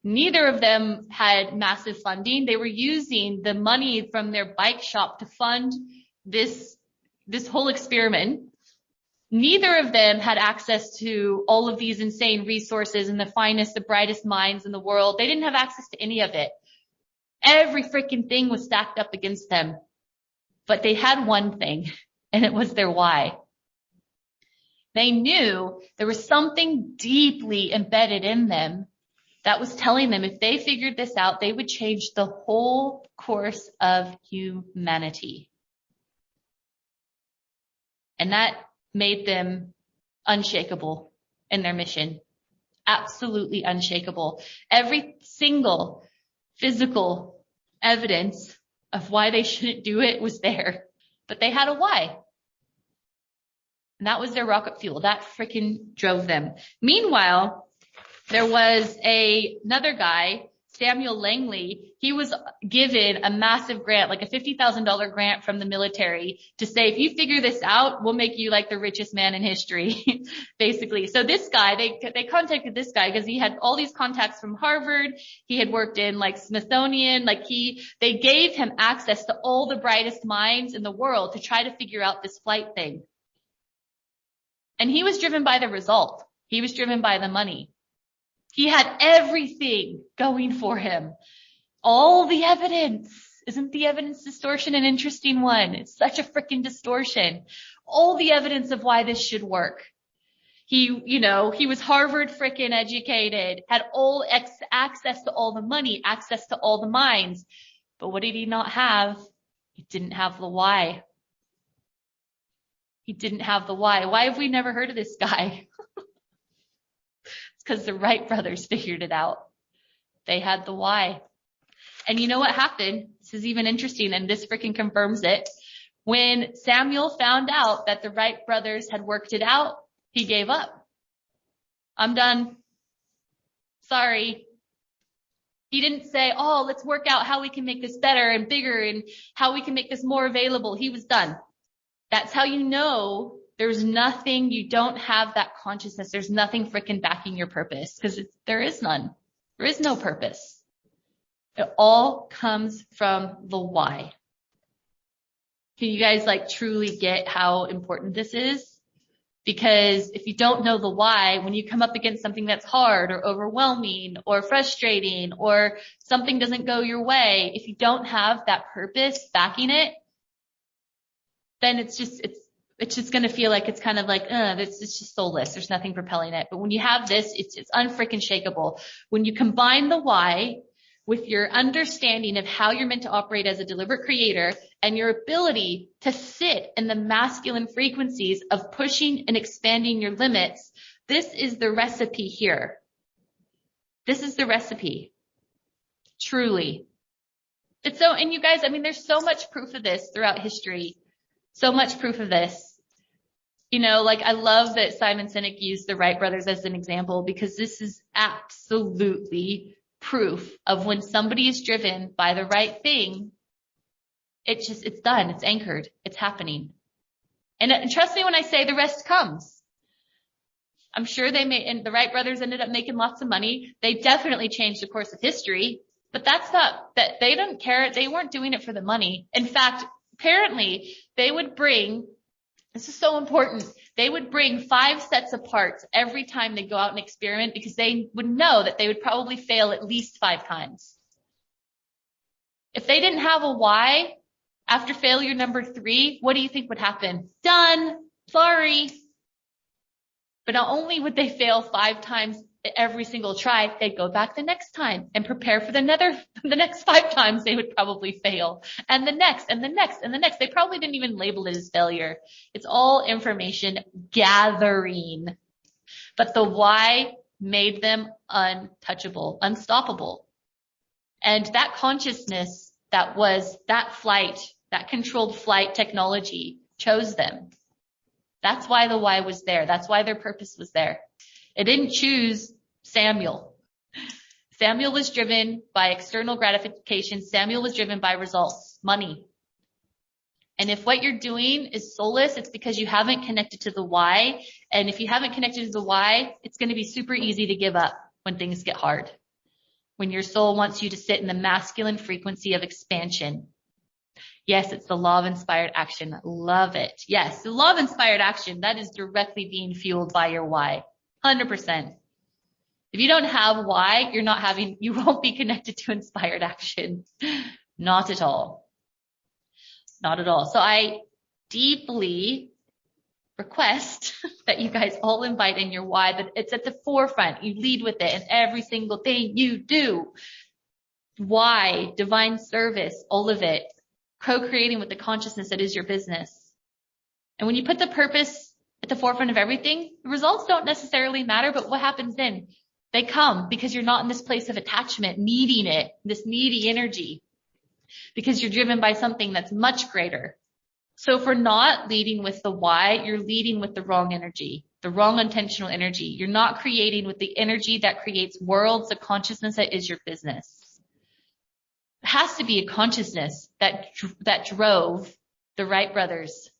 Neither of them had massive funding. They were using the money from their bike shop to fund this whole experiment. Neither of them had access to all of these insane resources and the finest, the brightest minds in the world. They didn't have access to any of it. Every freaking thing was stacked up against them. But they had one thing, and it was their why. They knew there was something deeply embedded in them that was telling them if they figured this out, they would change the whole course of humanity. And that made them unshakable in their mission. Absolutely unshakable. Every single physical evidence of why they shouldn't do it was there. But they had a why. And that was their rocket fuel. That freaking drove them. Meanwhile, there was another guy, Samuel Langley. He was given a massive grant, like a $50,000 grant from the military to say, if you figure this out, we'll make you like the richest man in history, basically. So this guy, they contacted this guy because he had all these contacts from Harvard. He had worked in like Smithsonian, they gave him access to all the brightest minds in the world to try to figure out this flight thing. And he was driven by the result. He was driven by the money. He had everything going for him. All the evidence. Isn't the evidence distortion an interesting one? It's such a freaking distortion. All the evidence of why this should work. He was Harvard freaking educated, had all access to all the money, access to all the minds. But what did he not have? He didn't have the why. He didn't have the why. Why have we never heard of this guy? It's because the Wright brothers figured it out. They had the why. And you know what happened? This is even interesting, and this freaking confirms it. When Samuel found out that the Wright brothers had worked it out, he gave up. I'm done. Sorry. He didn't say, oh, let's work out how we can make this better and bigger and how we can make this more available. He was done. That's how you know there's nothing, you don't have that consciousness. There's nothing freaking backing your purpose because there is none. There is no purpose. It all comes from the why. Can you guys truly get how important this is? Because if you don't know the why, when you come up against something that's hard or overwhelming or frustrating or something doesn't go your way, if you don't have that purpose backing it, then it's just going to feel like it's kind of like, it's just soulless. There's nothing propelling it. But when you have this, it's unfreaking shakable. When you combine the why with your understanding of how you're meant to operate as a deliberate creator and your ability to sit in the masculine frequencies of pushing and expanding your limits, this is the recipe here. This is the recipe. Truly. And you guys, there's so much proof of this throughout history. So much proof of this. I love that Simon Sinek used the Wright brothers as an example because this is absolutely proof of when somebody is driven by the right thing, it's done. It's anchored. It's happening. And trust me when I say the rest comes. I'm sure and the Wright brothers ended up making lots of money. They definitely changed the course of history, but they didn't care. They weren't doing it for the money. In fact, apparently, this is so important, they would bring 5 sets of parts every time they go out and experiment because they would know that they would probably fail at least 5 times. If they didn't have a why, after failure number 3, what do you think would happen? Done. Sorry. But not only would they fail 5 times every single try, they'd go back the next time and prepare for the next 5 times they would probably fail. And the next, and the next, and the next. They probably didn't even label it as failure. It's all information gathering. But the why made them untouchable, unstoppable. And that consciousness that was that flight, that controlled flight technology chose them. That's why the why was there. That's why their purpose was there. It didn't choose Samuel. Samuel was driven by external gratification. Samuel was driven by results, money. And if what you're doing is soulless, it's because you haven't connected to the why. And if you haven't connected to the why, it's going to be super easy to give up when things get hard. When your soul wants you to sit in the masculine frequency of expansion. Yes, it's the law of inspired action. Love it. Yes, the law of inspired action, that is directly being fueled by your why. 100%. If you don't have why, you won't be connected to inspired action. Not at all. Not at all. So I deeply request that you guys all invite in your why, but it's at the forefront. You lead with it in every single thing you do. Why, divine service, all of it, co-creating with the consciousness that is your business. And when you put the purpose at the forefront of everything, the results don't necessarily matter, but what happens then? They come because you're not in this place of attachment, needing it, this needy energy, because you're driven by something that's much greater. So if we're not leading with the why, you're leading with the wrong energy, the wrong intentional energy. You're not creating with the energy that creates worlds, the consciousness that is your business. It has to be a consciousness that drove the Wright brothers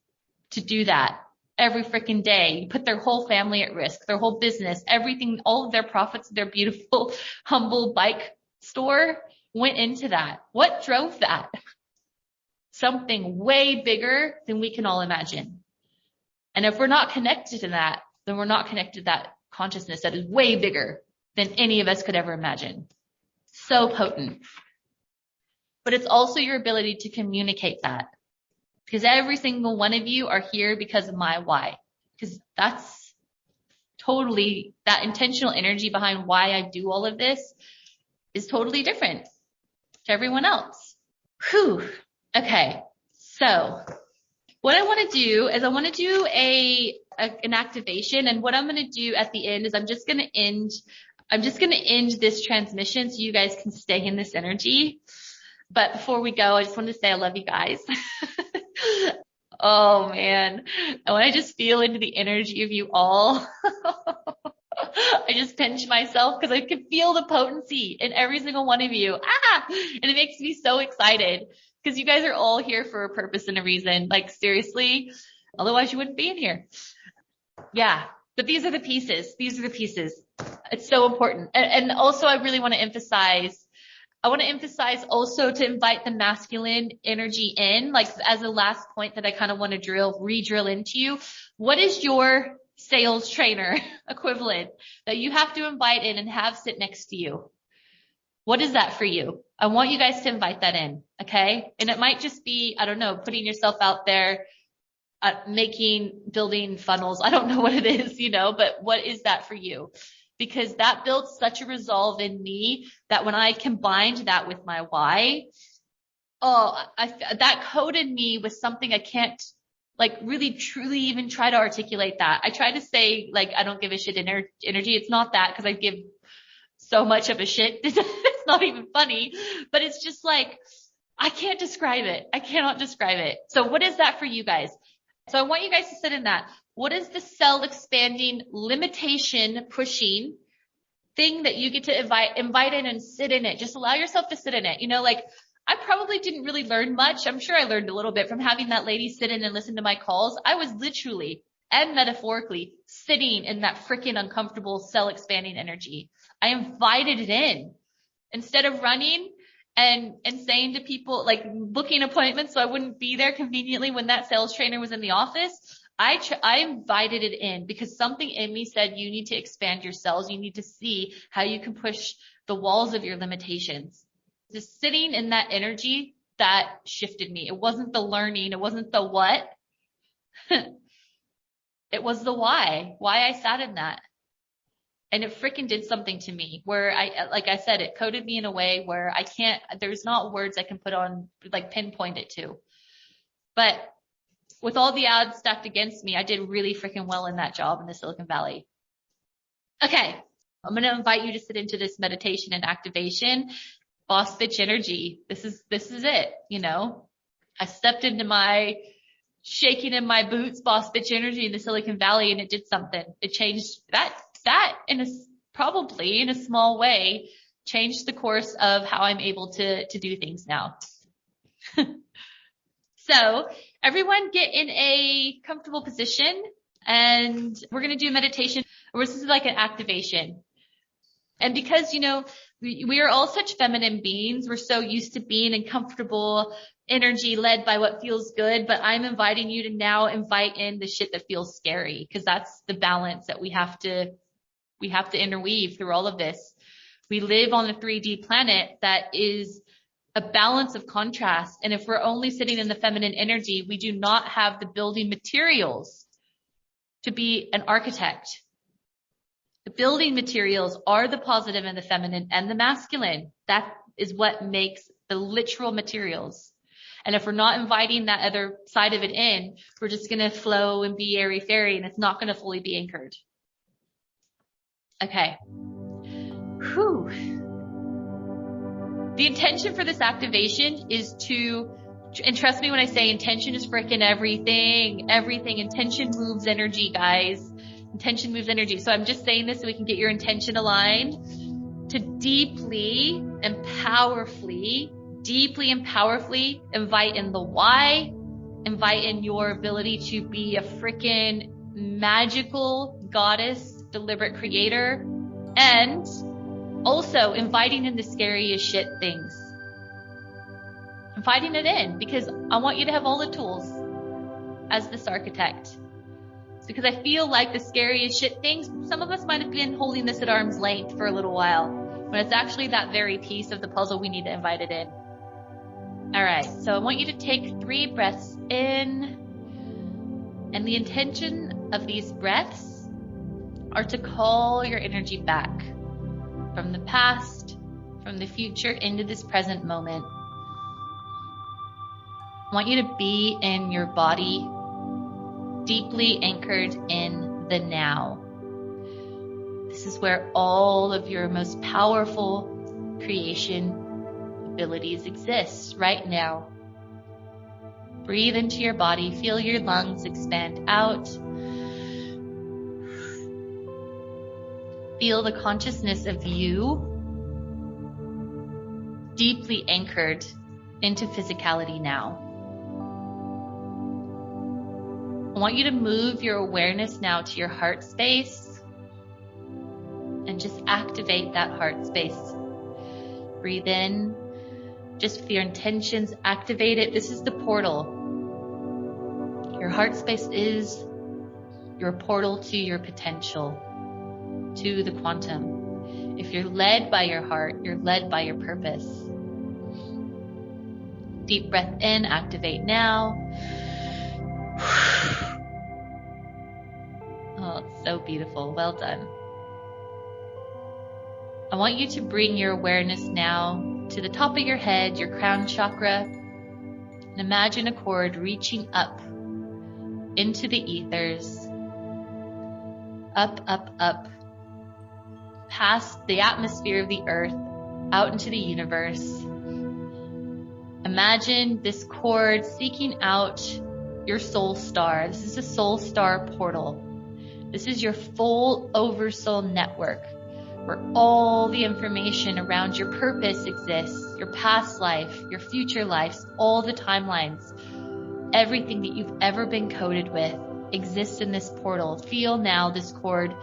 to do that every freaking day. You put their whole family at risk, their whole business, everything, all of their profits, their beautiful, humble bike store went into that. What drove that? Something way bigger than we can all imagine. And if we're not connected to that, then we're not connected to that consciousness that is way bigger than any of us could ever imagine. So potent. But it's also your ability to communicate that. Because every single one of you are here because of my why. Because that's totally, that intentional energy behind why I do all of this is totally different to everyone else. Whew. Okay. So what I want to do is I want to do an activation. And what I'm going to do at the end is I'm just going to end this transmission so you guys can stay in this energy. But before we go, I just want to say I love you guys. Oh man. And when I just feel into the energy of you all, I just pinch myself because I can feel the potency in every single one of you. And it makes me so excited because you guys are all here for a purpose and a reason. Like seriously, otherwise you wouldn't be in here. Yeah. But these are the pieces. These are the pieces. It's so important. And also I really want to emphasize also to invite the masculine energy in, like as a last point that I kind of want to re-drill into you. What is your sales trainer equivalent that you have to invite in and have sit next to you? What is that for you? I want you guys to invite that in. Okay. And it might just be, I don't know, putting yourself out there, building funnels. I don't know what it is, but what is that for you? Because that built such a resolve in me that when I combined that with my why, that coded me with something I can't like really truly even try to articulate that. I try to say like, I don't give a shit energy. It's not that because I give so much of a shit. It's not even funny, but it's just like, I can't describe it. I cannot describe it. So what is that for you guys? So I want you guys to sit in that. What is the cell expanding, limitation pushing thing that you get to invite in and sit in it? Just allow yourself to sit in it. Like I probably didn't really learn much. I'm sure I learned a little bit from having that lady sit in and listen to my calls. I was literally and metaphorically sitting in that freaking uncomfortable cell expanding energy. I invited it in instead of running and saying to people, like booking appointments so I wouldn't be there conveniently when that sales trainer was in the office. I invited it in because something in me said, you need to expand your cells. You need to see how you can push the walls of your limitations. Just sitting in that energy that shifted me. It wasn't the learning. It wasn't the what. It was the why I sat in that. And it freaking did something to me where like I said, it coded me in a way where there's not words I can put on, like pinpoint it to. But with all the odds stacked against me, I did really freaking well in that job in the Silicon Valley. Okay. I'm going to invite you to sit into this meditation and activation. Boss bitch energy. This is it. I stepped into my shaking in my boots, boss bitch energy in the Silicon Valley, and it did something. It changed that probably in a small way, changed the course of how I'm able to do things now. So everyone get in a comfortable position and we're going to do meditation. This is like an activation. And because, we are all such feminine beings. We're so used to being in comfortable energy led by what feels good. But I'm inviting you to now invite in the shit that feels scary, because that's the balance that we have to interweave through all of this. We live on a 3D planet that is a balance of contrast. And if we're only sitting in the feminine energy, we do not have the building materials to be an architect. The building materials are the positive and the feminine and the masculine. That is what makes the literal materials. And if we're not inviting that other side of it in, we're just going to flow and be airy fairy, and it's not going to fully be anchored. Okay. Whew. The intention for this activation is to, and trust me when I say intention is freaking everything. Intention moves energy, guys. Intention moves energy. So I'm just saying this so we can get your intention aligned to deeply and powerfully invite in the why, invite in your ability to be a freaking magical goddess, deliberate creator, and also inviting in the scariest shit things. Inviting it in because I want you to have all the tools as this architect. It's because I feel like the scariest shit things, some of us might have been holding this at arm's length for a little while, but it's actually that very piece of the puzzle we need to invite it in. All right, so I want you to take 3 breaths in, and the intention of these breaths are to call your energy back from the past, from the future into this present moment. I want you to be in your body, deeply anchored in the now. This is where all of your most powerful creation abilities exist right now. Breathe into your body, feel your lungs expand out. Feel the consciousness of you deeply anchored into physicality now. I want you to move your awareness now to your heart space and just activate that heart space. Breathe in, just with your intentions, activate it. This is the portal. Your heart space is your portal to your potential, to the quantum. If you're led by your heart, you're led by your purpose. Deep breath in, activate now. Oh, it's so beautiful. Well done. I want you to bring your awareness now to the top of your head, your crown chakra, and imagine a cord reaching up into the ethers, up, past the atmosphere of the earth, out into the universe. Imagine this cord seeking out your soul star. This is a soul star portal. This is your full oversoul network where all the information around your purpose exists, your past life, your future lives, all the timelines, everything that you've ever been coded with exists in this portal. Feel now this cord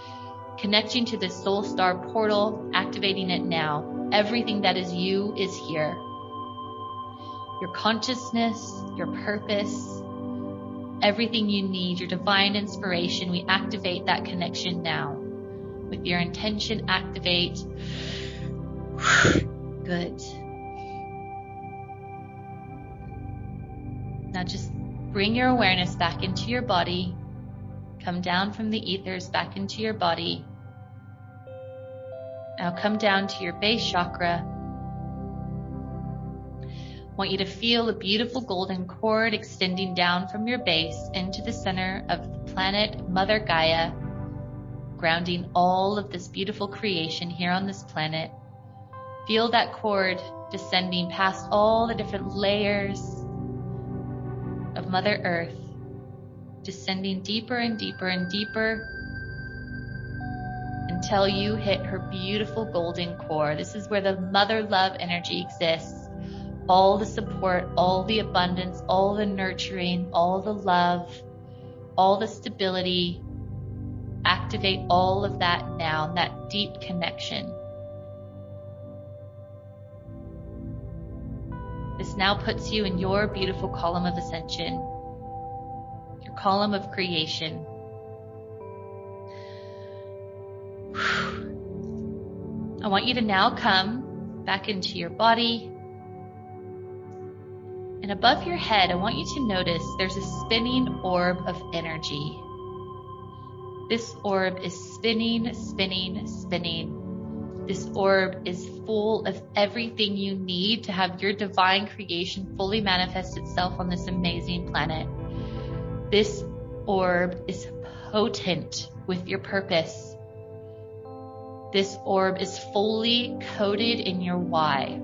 connecting to the soul star portal, activating it now. Everything that is you is here. Your consciousness, your purpose, everything you need, your divine inspiration, we activate that connection now. With your intention, activate. Good. Now just bring your awareness back into your body. Come down from the ethers back into your body. Now come down to your base chakra. I want you to feel a beautiful golden cord extending down from your base into the center of the planet Mother Gaia, grounding all of this beautiful creation here on this planet. Feel that cord descending past all the different layers of Mother Earth, descending deeper and deeper and deeper until you hit her beautiful golden core. This is where the mother love energy exists. All the support, all the abundance, all the nurturing, all the love, all the stability. Activate all of that now, that deep connection. This now puts you in your beautiful column of ascension, your column of creation. I want you to now come back into your body. And above your head, I want you to notice there's a spinning orb of energy. This orb is spinning, spinning, spinning. This orb is full of everything you need to have your divine creation fully manifest itself on this amazing planet. This orb is potent with your purpose. This orb is fully coded in your why.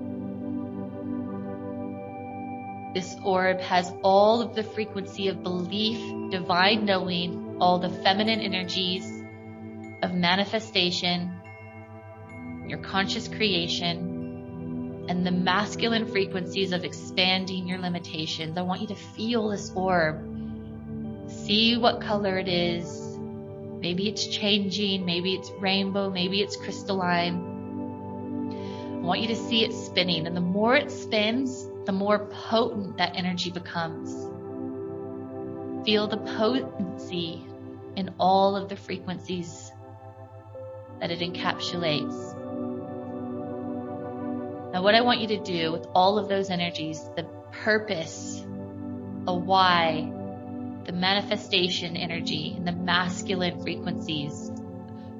This orb has all of the frequency of belief, divine knowing, all the feminine energies of manifestation, your conscious creation, and the masculine frequencies of expanding your limitations. I want you to feel this orb. See what color it is. Maybe it's changing, maybe it's rainbow, maybe it's crystalline. I want you to see it spinning, and the more it spins, the more potent that energy becomes. Feel the potency in all of the frequencies that it encapsulates. Now, what I want you to do with all of those energies, the purpose, a why, the manifestation energy, and the masculine frequencies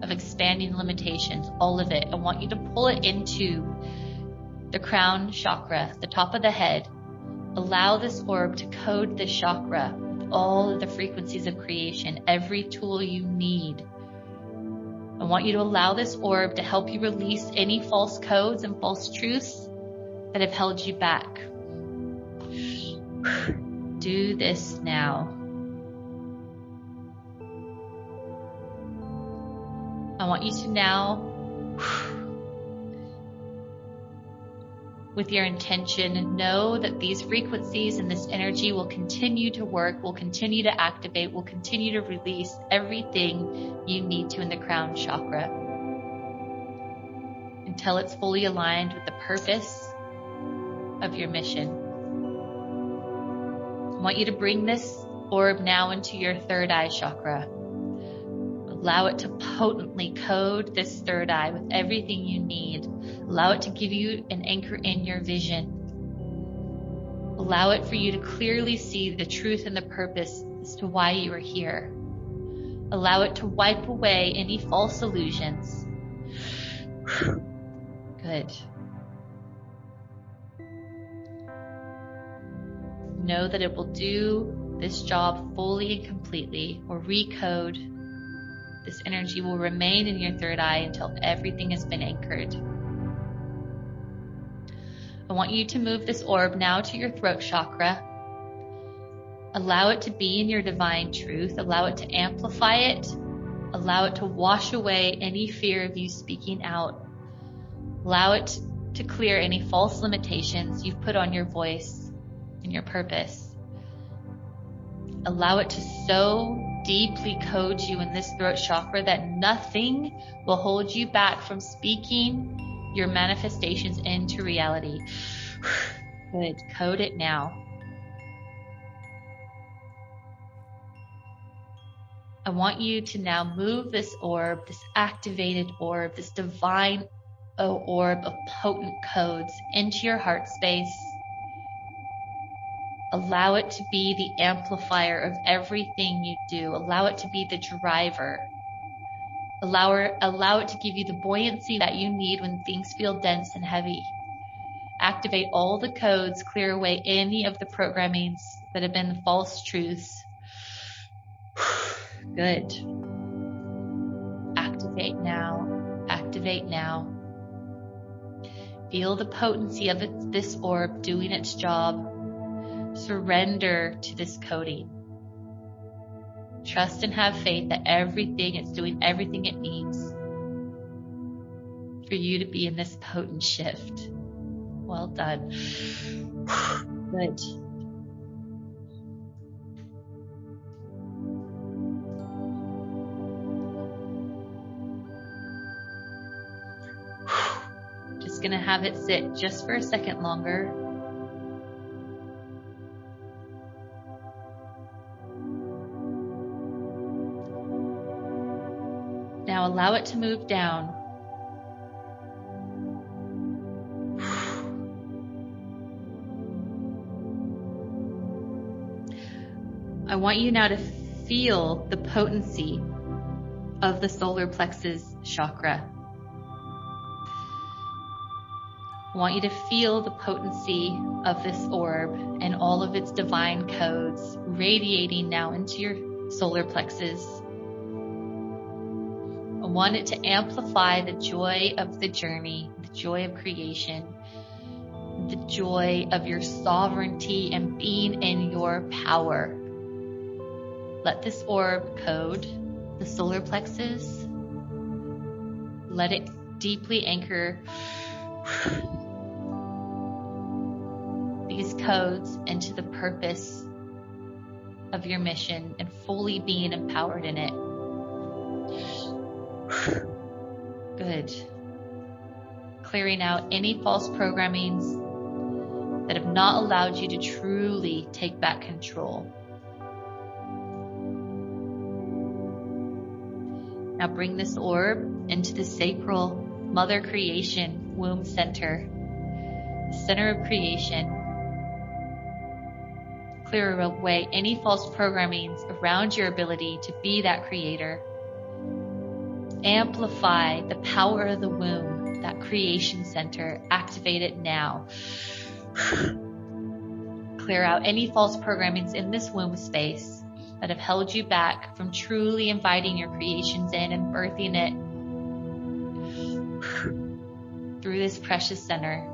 of expanding limitations, all of it, I want you to pull it into the crown chakra, the top of the head. Allow this orb to code this chakra with all of the frequencies of creation, every tool you need. I want you to allow this orb to help you release any false codes and false truths that have held you back. Do this now. I want you to now, with your intention, know that these frequencies and this energy will continue to work, will continue to activate, will continue to release everything you need to in the crown chakra until it's fully aligned with the purpose of your mission. I want you to bring this orb now into your third eye chakra. Allow it to potently code this third eye with everything you need. Allow it to give you an anchor in your vision. Allow it for you to clearly see the truth and the purpose as to why you are here. Allow it to wipe away any false illusions. Good. Know that it will do this job fully and completely, or recode. This energy will remain in your third eye until everything has been anchored. I want you to move this orb now to your throat chakra. Allow it to be in your divine truth. Allow it to amplify it. Allow it to wash away any fear of you speaking out. Allow it to clear any false limitations you've put on your voice and your purpose. Allow it to so deeply code you in this throat chakra that nothing will hold you back from speaking your manifestations into reality. Good. Code it now. I want you to now move this orb, this activated orb, this divine orb of potent codes into your heart space. Allow it to be the amplifier of everything you do. Allow it to be the driver. Allow it to give you the buoyancy that you need when things feel dense and heavy. Activate all the codes, clear away any of the programmings that have been false truths. Good. Activate now. Activate now. Feel the potency of this orb doing its job. Surrender to this coding. Trust and have faith that it's doing everything it needs for you to be in this potent shift. Well done. Good. Just gonna have it sit just for a second longer. Now allow it to move down. I want you now to feel the potency of the solar plexus chakra. I want you to feel the potency of this orb and all of its divine codes radiating now into your solar plexus. I want it to amplify the joy of the journey, the joy of creation, the joy of your sovereignty and being in your power. Let this orb code the solar plexus. Let it deeply anchor these codes into the purpose of your mission and fully being empowered in it. Good. Clearing out any false programmings that have not allowed you to truly take back control. Now bring this orb into the sacral Mother Creation womb center, the center of creation. Clear away any false programmings around your ability to be that creator. Amplify the power of the womb, that creation center. Activate it now. Clear out any false programmings in this womb space that have held you back from truly inviting your creations in and birthing it through this precious center.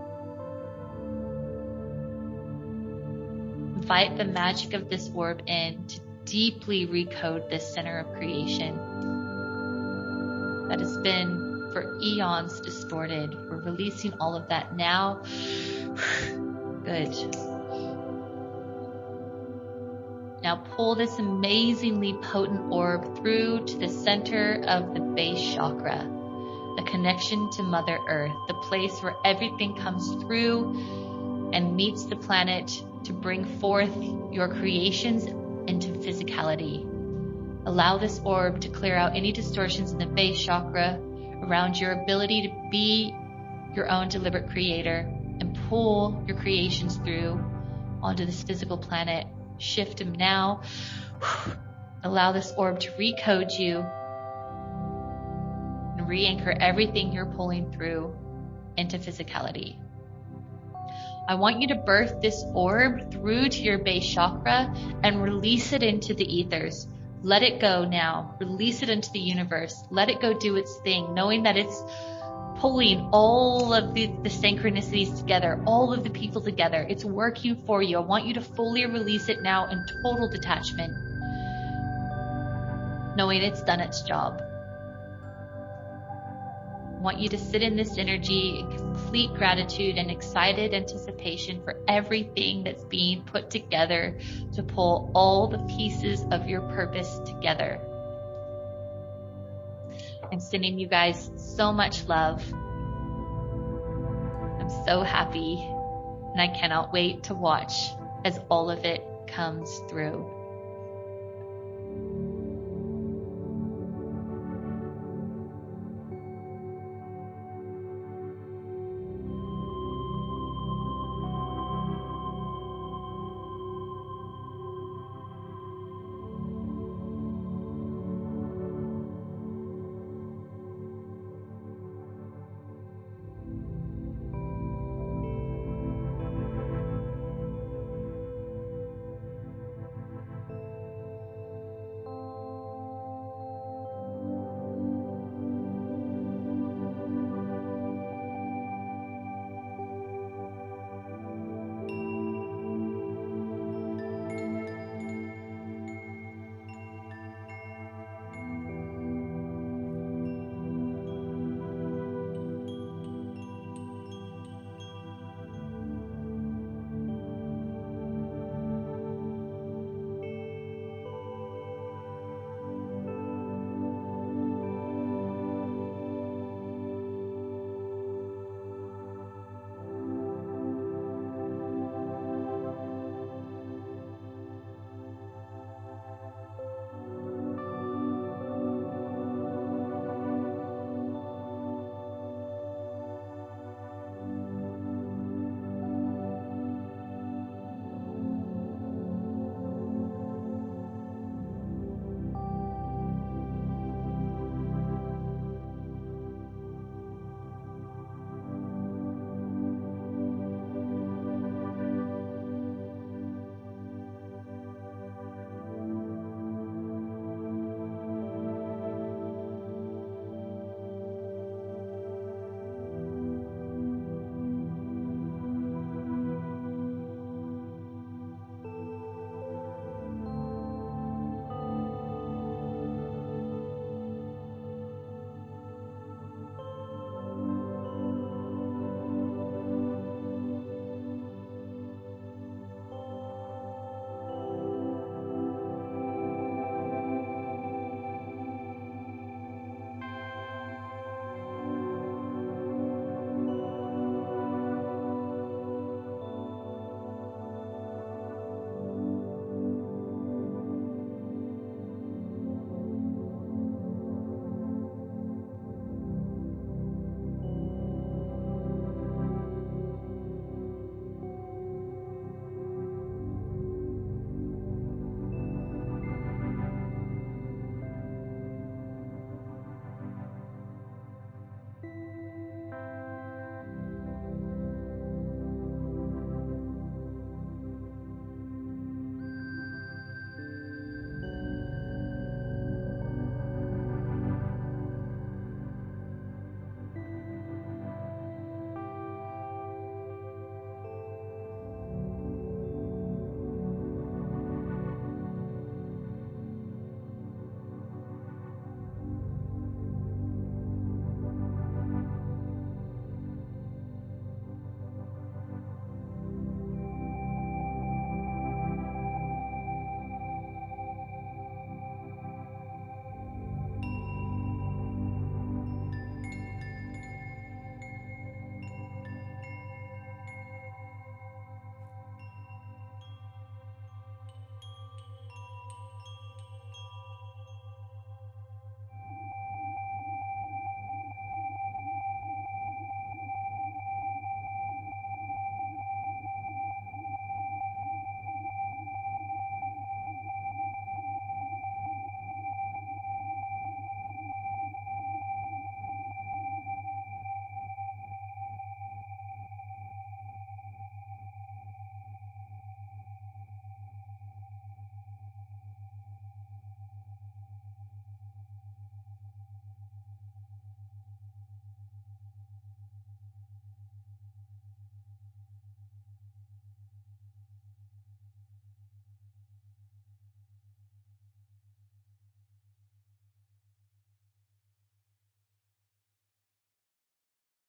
Invite the magic of this orb in to deeply recode this center of creation that has been for eons distorted. We're releasing all of that now. Good. Now pull this amazingly potent orb through to the center of the base chakra, the connection to Mother Earth, the place where everything comes through and meets the planet to bring forth your creations into physicality. Allow this orb to clear out any distortions in the base chakra around your ability to be your own deliberate creator and pull your creations through onto this physical planet. Shift them now. Allow this orb to recode you and re-anchor everything you're pulling through into physicality. I want you to birth this orb through to your base chakra and release it into the ethers. Let it go now. Release it into the universe. Let it go do its thing, knowing that it's pulling all of the synchronicities together, all of the people together. It's working for you. I want you to fully release it now in total detachment, knowing it's done its job. I want you to sit in this energy in complete gratitude and excited anticipation for everything that's being put together to pull all the pieces of your purpose together. I'm sending you guys so much love. I'm so happy, and I cannot wait to watch as all of it comes through.